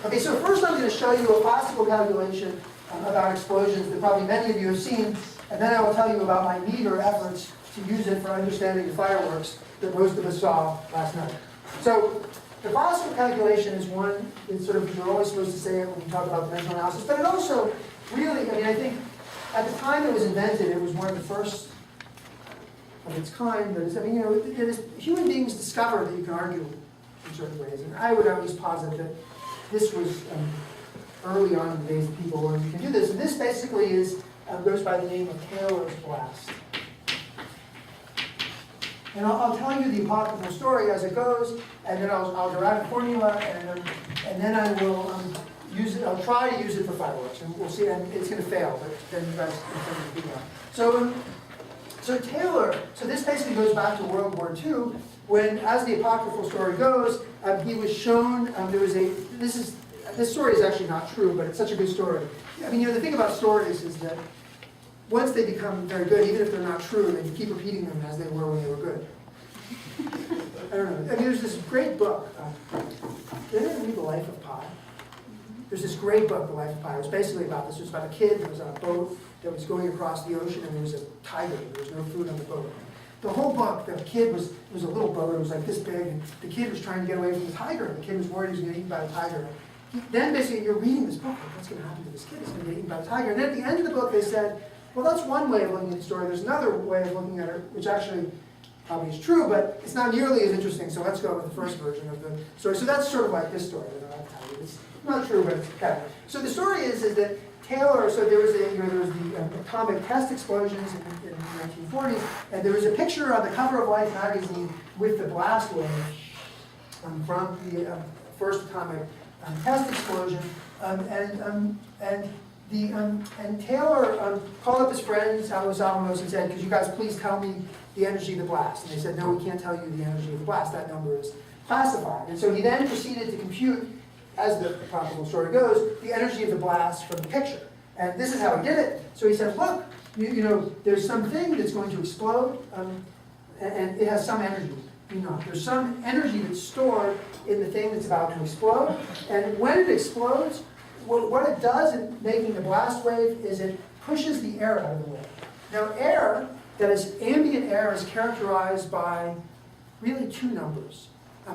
S1: Okay, so first I'm going to show you a classical calculation about explosions that probably many of you have seen, and then I will tell you about my meager efforts to use it for understanding the fireworks that most of us saw last night. So the classical calculation is one, it's sort of, you're always supposed to say it when we talk about dimensional analysis, but it also really, I mean, I think at the time it was invented, it was one of the first of its kind. That is, I mean, you know, human beings discovered that you can argue in certain ways, and I would always posit that this was early on in the days that people learned you can do this, and this basically is goes by the name of Taylor's blast. And I'll tell you the apocryphal story as it goes, and then I'll derive a formula, and then I will use it. I'll try to use it for fireworks, and we'll see. And it's going to fail, but then you guys can tell me the feedback. So Taylor. So this basically goes back to World War II, when, as the apocryphal story goes, he was shown. There was a. This story is actually not true, but it's such a good story. I mean, you know, the thing about stories is that once they become very good, even if they're not true, then you keep repeating them as they were when they were good. I don't know. I mean, there's this great book. Did anyone read The Life of Pi? There's this great book, The Life of Pi. It was basically about this. It was about a kid that was on a boat that was going across the ocean, and there was a tiger. There was no food on the boat. The whole book, the kid was, it was a little boat. It was like this big, and the kid was trying to get away from the tiger. And the kid was worried he was going to get eaten by the tiger. Then basically, you're reading this book, like, what's going to happen to this kid? He's going to get eaten by the tiger. And then at the end of the book, they said, well, that's one way of looking at the story. There's another way of looking at it, which actually probably is true, but it's not nearly as interesting. So let's go with the first version of the story. So that's sort of like this story that I have to tell you. It's not true, but it's kind of. So the story is that Taylor. So there was the atomic test explosions in the 1940s, and there was a picture on the cover of Life magazine with the blast wave from the first atomic test explosion, and Taylor called up his friends out of Los Alamos and said, could you guys please tell me the energy of the blast? And they said, no, we can't tell you the energy of the blast. That number is classified. And so he then proceeded to compute, as the apocryphal story goes, the energy of the blast from the picture. And this is how he did it. So he said, look, you know, there's something that's going to explode, and it has some energy. You know, there's some energy that's stored in the thing that's about to explode. And when it explodes, what it does in making the blast wave is it pushes the air out of the way. Now air, that is ambient air, is characterized by really two numbers.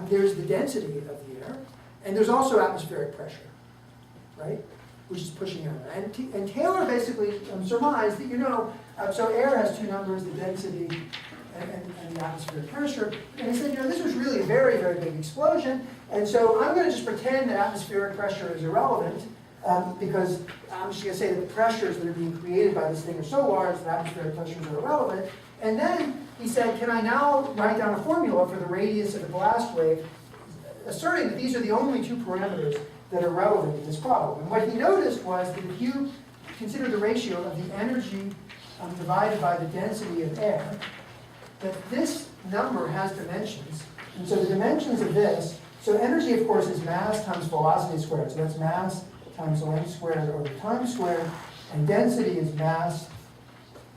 S1: There's the density of the air, and there's also atmospheric pressure, right? Which is pushing out. And Taylor basically surmised that, you know, so air has two numbers, the density and the atmospheric pressure. And he said, you know, this was really a very, very big explosion. And so I'm going to just pretend that atmospheric pressure is irrelevant, because I'm just going to say that the pressures that are being created by this thing are so large that atmospheric pressures are irrelevant. And then he said, can I now write down a formula for the radius of the blast wave, asserting that these are the only two parameters that are relevant in this problem. And what he noticed was that if you consider the ratio of the energy divided by the density of air, that this number has dimensions. And so the dimensions of this, so energy, of course, is mass times velocity squared. So that's mass times length squared over time squared. And density is mass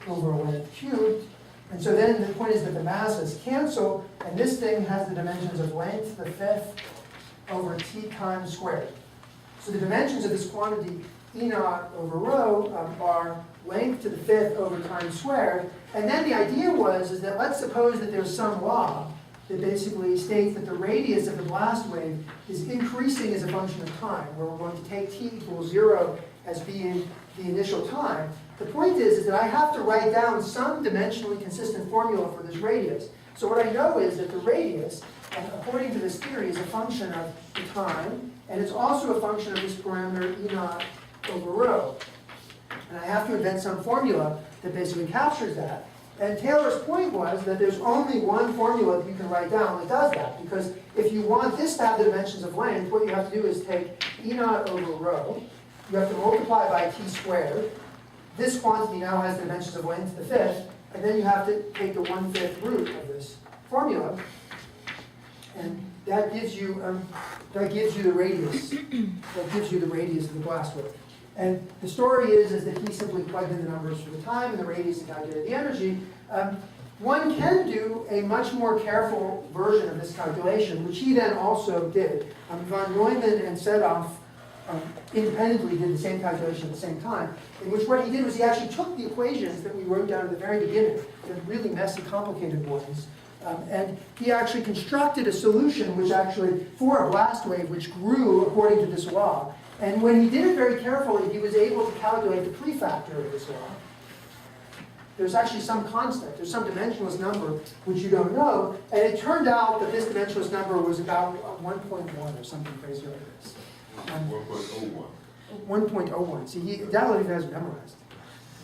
S1: over length cubed. And so then the point is that the masses cancel, and this thing has the dimensions of length to the fifth over t times squared. So the dimensions of this quantity, E naught over rho, are length to the fifth over time squared. And then the idea is that let's suppose that there's some law that basically states that the radius of the blast wave is increasing as a function of time, where we're going to take t equals 0 as being the initial time. The point is that I have to write down some dimensionally consistent formula for this radius. So what I know is that the radius, according to this theory, is a function of the time, and it's also a function of this parameter E naught over rho. And I have to invent some formula that basically captures that. And Taylor's point was that there's only one formula that you can write down that does that. Because if you want this to have the dimensions of length, what you have to do is take E naught over rho. You have to multiply by t squared. This quantity now has the dimensions of length to the fifth. And then you have to take the 1/5 root of this formula. And that gives you the radius. That gives you the radius of the blast wave. And the story is that he simply plugged in the numbers for the time and the radius and calculated the energy. One can do a much more careful version of this calculation, which he then also did. Von Neumann and Sedov independently did the same calculation at the same time, in which what he did was he actually took the equations that we wrote down at the very beginning, the really messy, complicated ones, and he actually constructed a solution which actually, for a blast wave, which grew according to this law. And when he did it very carefully, he was able to calculate the prefactor of this law. There's actually some constant, there's some dimensionless number which you don't know, and it turned out that this dimensionless number was about 1.1 or something crazy like this.
S12: 1.01.
S1: 1.01. See, he definitely has memorized.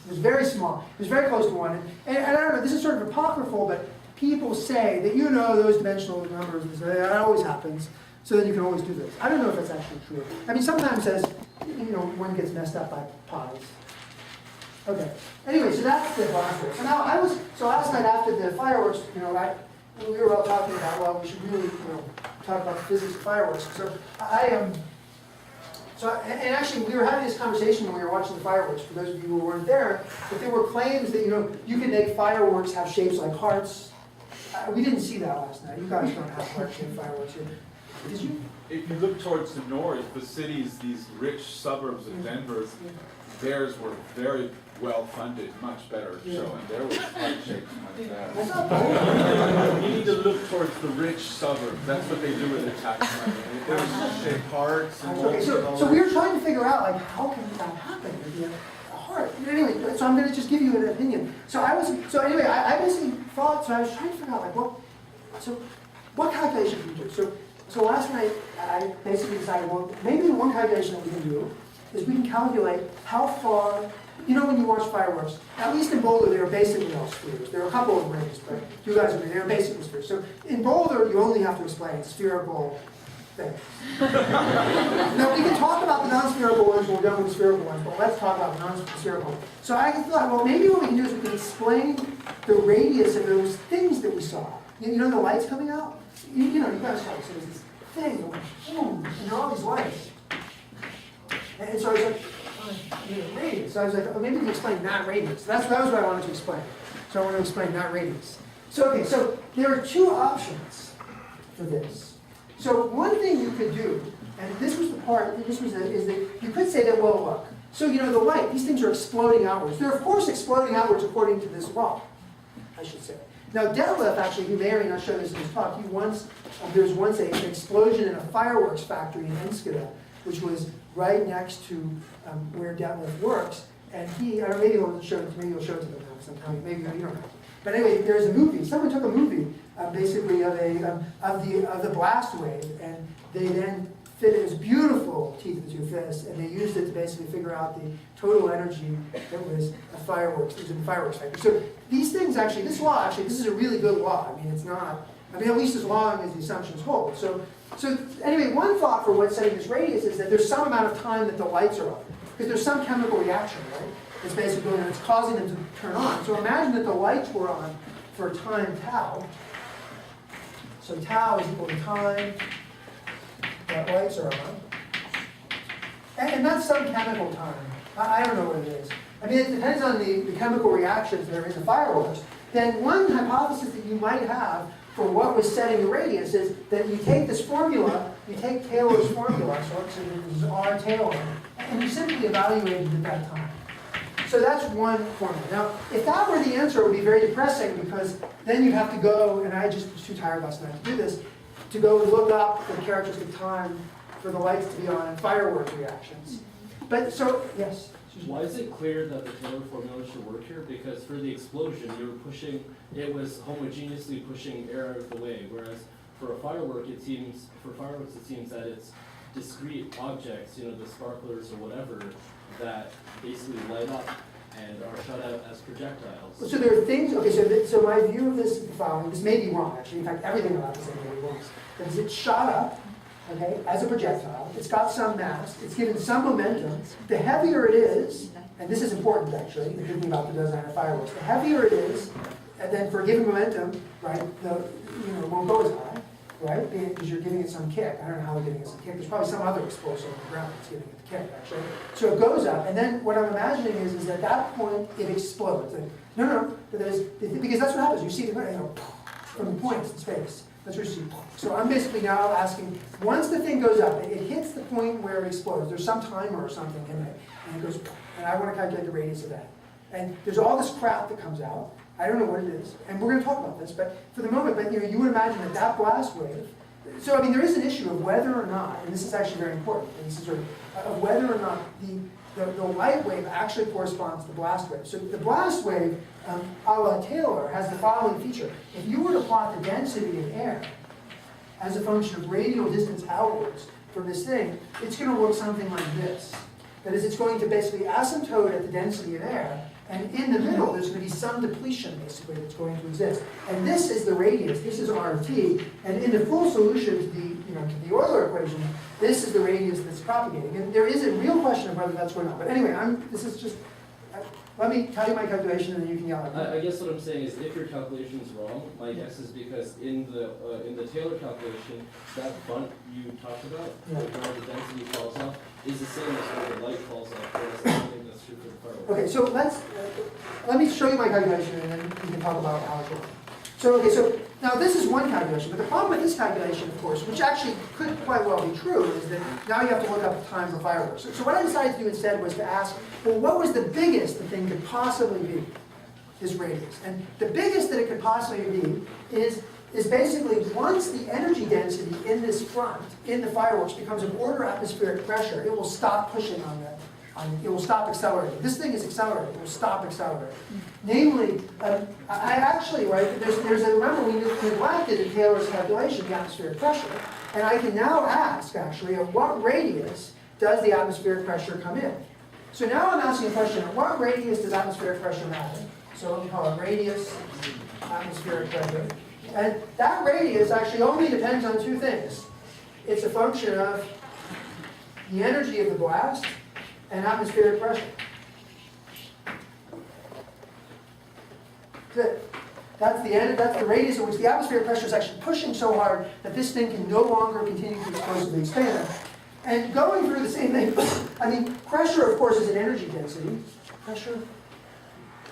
S1: It was very small. It was very close to 1. And I don't know, this is sort of apocryphal, but people say that you know those dimensional numbers, and say, that always happens, so then you can always do this. I don't know if that's actually true. I mean, sometimes as, one gets messed up by pies. Okay. Anyway, so that's the blast wave. So now so last night after the fireworks, we were all talking about, well, we should really, talk about the physics of fireworks. So and actually we were having this conversation when we were watching the fireworks, for those of you who weren't there, that there were claims that, you can make fireworks have shapes like hearts. We didn't see that last night. You guys don't have heart-shaped fireworks here. Did you?
S8: If you look towards the north, the cities, these rich suburbs of Denver, theirs were very well funded, much better show, and there was heart-shaped like that. You need to look towards the rich suburbs. That's what they do with the tax money. There was shaped hearts. And
S1: okay, so we were trying to figure out, how can that happen? A heart. Anyway, so I'm going to just give you an opinion. I basically thought, so I was trying to figure out, what calculation can we do? So last night, I basically decided, well, maybe the one calculation that we can do is we can calculate how far, when you watch fireworks, at least in Boulder, they are basically all spheres. There are a couple of rings, but you guys agree, they're basically spheres. So in Boulder, you only have to explain spherical things. Now, we can talk about the non-spherical ones when we're done with the spherical ones, but let's talk about the non-spherical. So I thought, well, maybe what we can do is we can explain the radius of those things that we saw. The lights coming out? You guys saw it. So there's this thing that went boom, and there are all these lights. And so I was like, radius. So I was like, maybe we can explain that radius. That was what I wanted to explain. So I want to explain that radius. So there are two options for this. So one thing you could do, and this was the part, is that you could say that, well, look, so the light, these things are exploding outwards. They're of course exploding outwards according to this law, I should say. Now Detlef, actually, who may or may not show this in his talk, there was once an explosion in a fireworks factory in Enschede, which was right next to where Detlef works, and maybe he'll show it to me, he'll show it to them sometime, maybe you don't have to. But anyway, there's a movie, someone took a movie, basically of the blast wave, and they then fitted this beautiful teeth of the two fists, and they used it to basically figure out the total energy that was in the fireworks factory. So these things actually, this is a really good law. It's not, at least as long as the assumptions hold. So anyway, one thought for what's setting this radius is that there's some amount of time that the lights are on, because there's some chemical reaction, right? It's basically, it's causing them to turn on. So imagine that the lights were on for time tau. So tau is equal to time that lights are on. And that's some chemical time. I don't know what it is. It depends on the chemical reactions that are in the fireworks. Then one hypothesis that you might have for what was setting the radius is that you take this formula, you take Taylor's formula, so this is R Taylor, and you simply evaluate it at that time. So that's one formula. Now, if that were the answer, it would be very depressing, because then you'd have to go, and I just was too tired last night to do this, to go and look up the characteristic time for the lights to be on in firework reactions. But so, yes?
S13: Why is it clear that the Taylor formula should work here? Because for the explosion, it was homogeneously pushing air out of the way, whereas for fireworks, it seems that it's discrete objects, the sparklers or whatever, that basically light up and are shut out as projectiles.
S1: So there are things, so my view of this is the following. This may be wrong, actually. In fact, everything about this may be wrong. Because it's shot up, as a projectile. It's got some mass. It's given some momentum. The heavier it is, and this is important, actually, in thinking about the design of fireworks, the heavier it is, and then for a given momentum, right, it won't go as high, right, because you're giving it some kick. I don't know how we're giving it some kick. There's probably some other explosive on the ground that's giving it the kick, actually. So it goes up, and then what I'm imagining is at that point, it explodes. Because that's what happens. You see it from the points in space. That's what you see. So I'm basically now asking, once the thing goes up, it hits the point where it explodes. There's some timer or something in it, and it goes, and I want to calculate the radius of that. And there's all this crap that comes out. I don't know what it is, and we're going to talk about this, but for the moment, but you would imagine that that blast wave. So I mean, there is an issue of whether or not, and this is actually very important, and this is sort of whether or not the light wave actually corresponds to the blast wave. So the blast wave, a la Taylor, has the following feature. If you were to plot the density of air as a function of radial distance outwards from this thing, it's going to look something like this. That is, it's going to basically asymptote at the density of air, and in the middle, there's going to be some depletion, basically, that's going to exist. And this is the radius, this is RT, and in the full solution to the Euler equation, this is the radius that's propagating. And there is a real question of whether that's going on. But anyway, this is just, let me tell you my calculation and then you can yell at me.
S13: I guess what I'm saying is if your calculation is wrong, my guess is because in the Taylor calculation, that bunt you talked about, where the density falls off, is the same as where the light falls off. Whereas I think that's true for the fireworks.
S1: Okay, so let me show you my calculation and then we can talk about how it's working. So now this is one calculation, but the problem with this calculation, of course, which actually could quite well be true, is that now you have to look up the time for fireworks. So what I decided to do instead was to ask, well, what was the biggest the thing could possibly be, this radius? And the biggest that it could possibly be is basically once the energy density in this front, in the fireworks, becomes an order atmospheric pressure, it will stop pushing on that. It will stop accelerating. This thing is accelerating. It will stop accelerating. Namely, I actually, right, remember we neglected in Taylor's calculation the atmospheric pressure, and I can now ask, actually, at what radius does the atmospheric pressure come in? So now I'm asking a question, at what radius does atmospheric pressure matter? So let me call it radius, atmospheric pressure. And that radius actually only depends on two things. It's a function of the energy of the blast and atmospheric pressure. That's the radius at which the atmospheric pressure is actually pushing so hard that this thing can no longer continue to explosively expand. And going through the same thing, I mean, pressure, of course, is an energy density. Pressure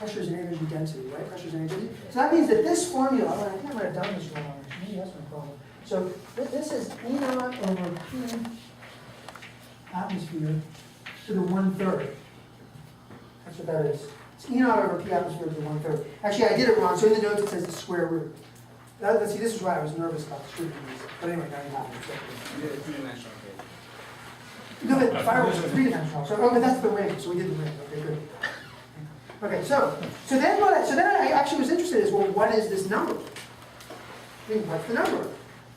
S1: is an energy density, right? Pressure is an energy. So that means that this formula, I think I might have done this wrong. Maybe that's my problem. So this is E naught over P atmosphere to the 1/3. That's what that is. It's E naught over P atmosphere to the 1/3. Actually, I did it wrong. So in the notes it says the square root. Let's see, this is why I was nervous about the scrutiny. But anyway, now you have it.
S3: You did a two-dimensional case.
S1: No, but fireworks are three-dimensional. So, but that's the ring. So we did the ring. Okay, good. Okay, so then I actually was interested is, well, what is this number? I mean, what's the number?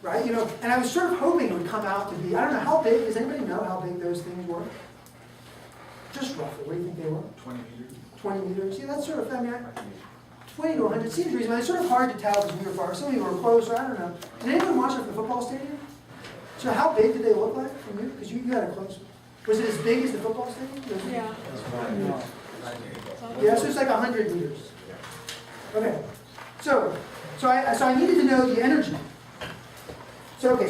S1: Right? And I was sort of hoping it would come out to be, I don't know, how big, does anybody know how big those things were? Just roughly, what do you think they were?
S8: 20 meters.
S1: 20 meters. See, that's sort of, 20 to 100 seems reasonable. It's sort of hard to tell because we were far. Some of you were close, or I don't know. Did anyone watch it from the football stadium? So how big did they look like from you? Because you had a close. Was it as big as the football stadium?
S7: Yeah.
S1: Yeah, so it's like 100 meters. Okay. So I needed to know the energy. So to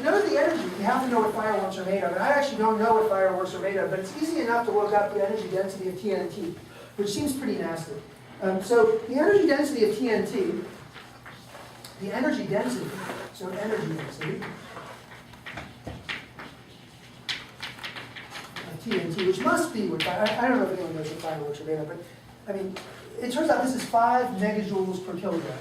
S1: know the energy, you have to know what fireworks are made of. And I actually don't know what fireworks are made of, but it's easy enough to look up the energy density of TNT, which seems pretty nasty. So the energy density of TNT, energy density of TNT, which must be what, I don't know if anyone knows what fireworks are made of, but I mean, it turns out this is 5 megajoules per kilogram.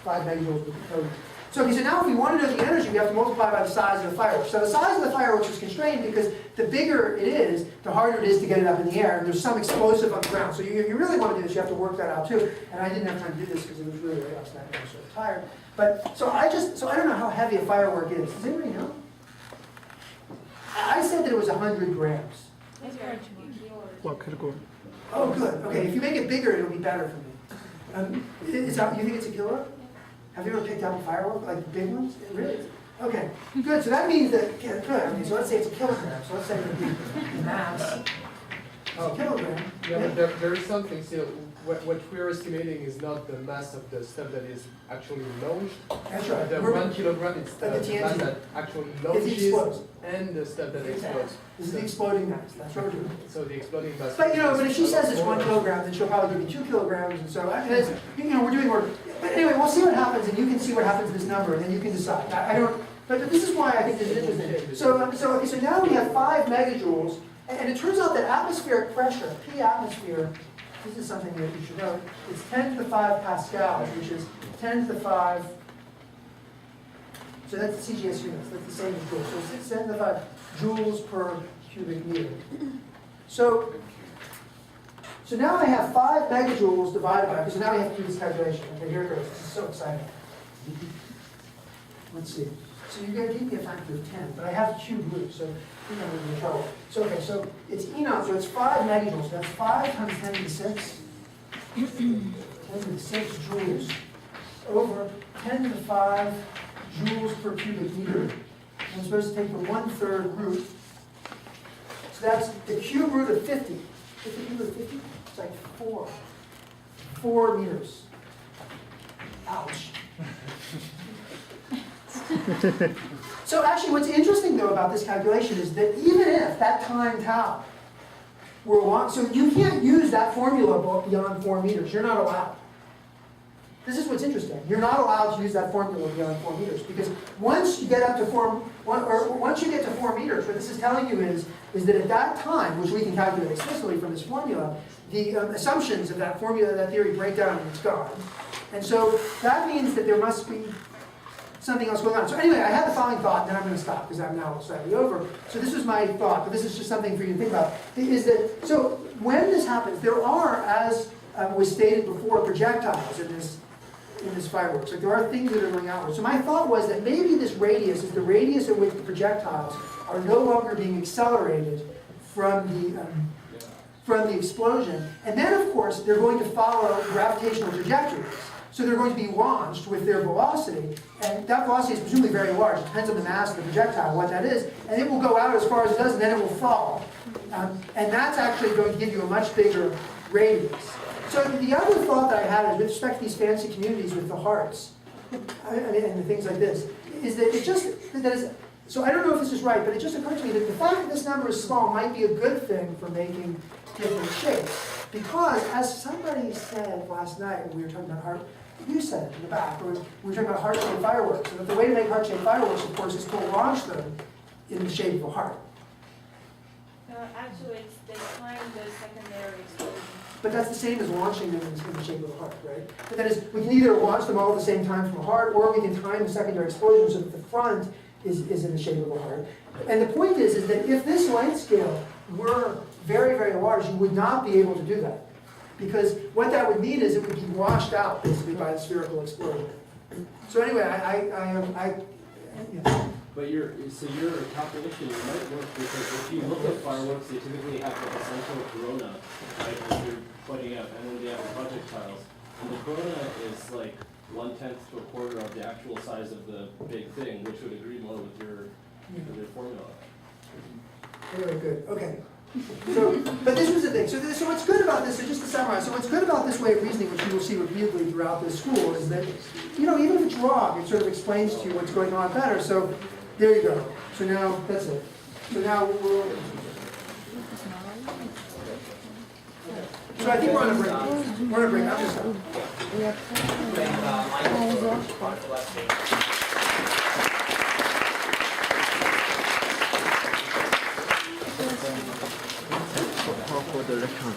S1: 5 megajoules per kilogram. So now if we want to know the energy, we have to multiply by the size of the fireworks. So the size of the fireworks is constrained because the bigger it is, the harder it is to get it up in the air, and there's some explosive on the ground. So you really want to do this, you have to work that out too. And I didn't have time to do this because it was really late last night and I was sort of tired. But so I don't know how heavy a firework is. Does anybody know? I said that it was 100 grams.
S7: That's hard to know.
S1: Oh, good. Okay, if you make it bigger, it'll be better for me. You think it's a kilo? Have you ever picked up a firework, like the big ones? Really? Okay, good. So that means that, good. I mean, so let's say it's a kilogram. So let's say the mass kilogram.
S9: Yeah, but there is something still. What we're estimating is not the mass of the stuff that is actually launched.
S1: That's right.
S9: The 1 kilogram is the
S1: Like the
S9: mass
S1: TNT.
S9: that actually
S1: It
S9: launches
S1: explodes.
S9: and the stuff that
S1: Exactly.
S9: explodes.
S1: This is the exploding mass, that's what we're doing.
S9: So the exploding mass.
S1: But, but if she
S9: is
S1: says it's 1
S9: more-
S1: kilogram, then she'll probably give you 2 kilograms, and so, I mean, it's, we're doing work. But anyway, we'll see what happens, and you can see what happens to this number, and then you can decide. I don't, but this is why I think this is interesting. So now we have 5 megajoules, and it turns out that atmospheric pressure, P atmosphere, this is something that you should know, it's 10 to the 5 pascals, which is 10 to the 5, so that's the CGS units, that's the same as joules. So it's 10 to the 5 joules per cubic meter. So now I have 5 megajoules divided by, because now we have to do this calculation. Okay, here it goes. This is so exciting. Let's see. So you're going to give me a factor of 10, but I have cube roots, so I'm going to be in trouble. So, okay, so it's E naught, so it's 5 megajoules. That's 5 times 10 to the 6. 10 to the 6 joules over 10 to the 5 joules per cubic meter. I'm supposed to take the 1/3 root. So that's the cube root of 50. What's the cube root of 50? It's like 4 meters. Ouch. So actually what's interesting though about this calculation is that even if that time tau were 1, so you can't use that formula beyond 4 meters. You're not allowed. This is what's interesting. You're not allowed to use that formula beyond 4 meters because once you get up to 4 meters, what this is telling you is that at that time, which we can calculate explicitly from this formula, the assumptions of that formula, that theory break down and it's gone. And so that means that there must be something else going on. So anyway, I had the following thought, and then I'm going to stop because I'm now slightly over. So this was my thought, but this is just something for you to think about. Is that, so when this happens, there are, as was stated before, projectiles in this fireworks. Like there are things that are going outward. So my thought was that maybe this radius is the radius at which the projectiles are no longer being accelerated from the explosion. And then, of course, they're going to follow gravitational trajectories. So they're going to be launched with their velocity, and that velocity is presumably very large. It depends on the mass of the projectile, what that is, and it will go out as far as it does, and then it will fall. And that's actually going to give you a much bigger radius. So the other thought that I had is with respect to these fancy communities with the hearts, and the things like this, is that it just, so I don't know if this is right, but it just occurred to me that the fact that this number is small might be a good thing for making different shapes. Because, as somebody said last night when we were talking about heart, you said it in the back, or we were talking about heart-shaped fireworks, and that the way to make heart-shaped fireworks, of course, is to launch them in the shape of a heart.
S11: Actually, they time the secondary explosion.
S1: But that's the same as launching them in the shape of a heart, right? But that is, we can either launch them all at the same time from a heart, or we can time the secondary explosion so that the front is in the shape of a heart. And the point is that if this length scale were very, very large, you would not be able to do that. Because what that would mean is it would be washed out, basically, by the spherical explosion. So anyway, yeah.
S13: But your calculation might work because if you look at fireworks, they typically have like a central corona, right, that you're putting out, and then they have projectiles. And the corona is like 1/10 to a quarter of the actual size of the big thing, which would agree more with your formula.
S1: Anyway, good. Okay. So, but this was the thing. So what's good about this, so just to summarize, so what's good about this way of reasoning, which you will see repeatedly throughout this school, is that, even if it's wrong, it sort of explains to you what's going on better. So there you go. So now, that's it. So now we'll... So I think we're on a break. We're on a break. I'm just
S6: for the record.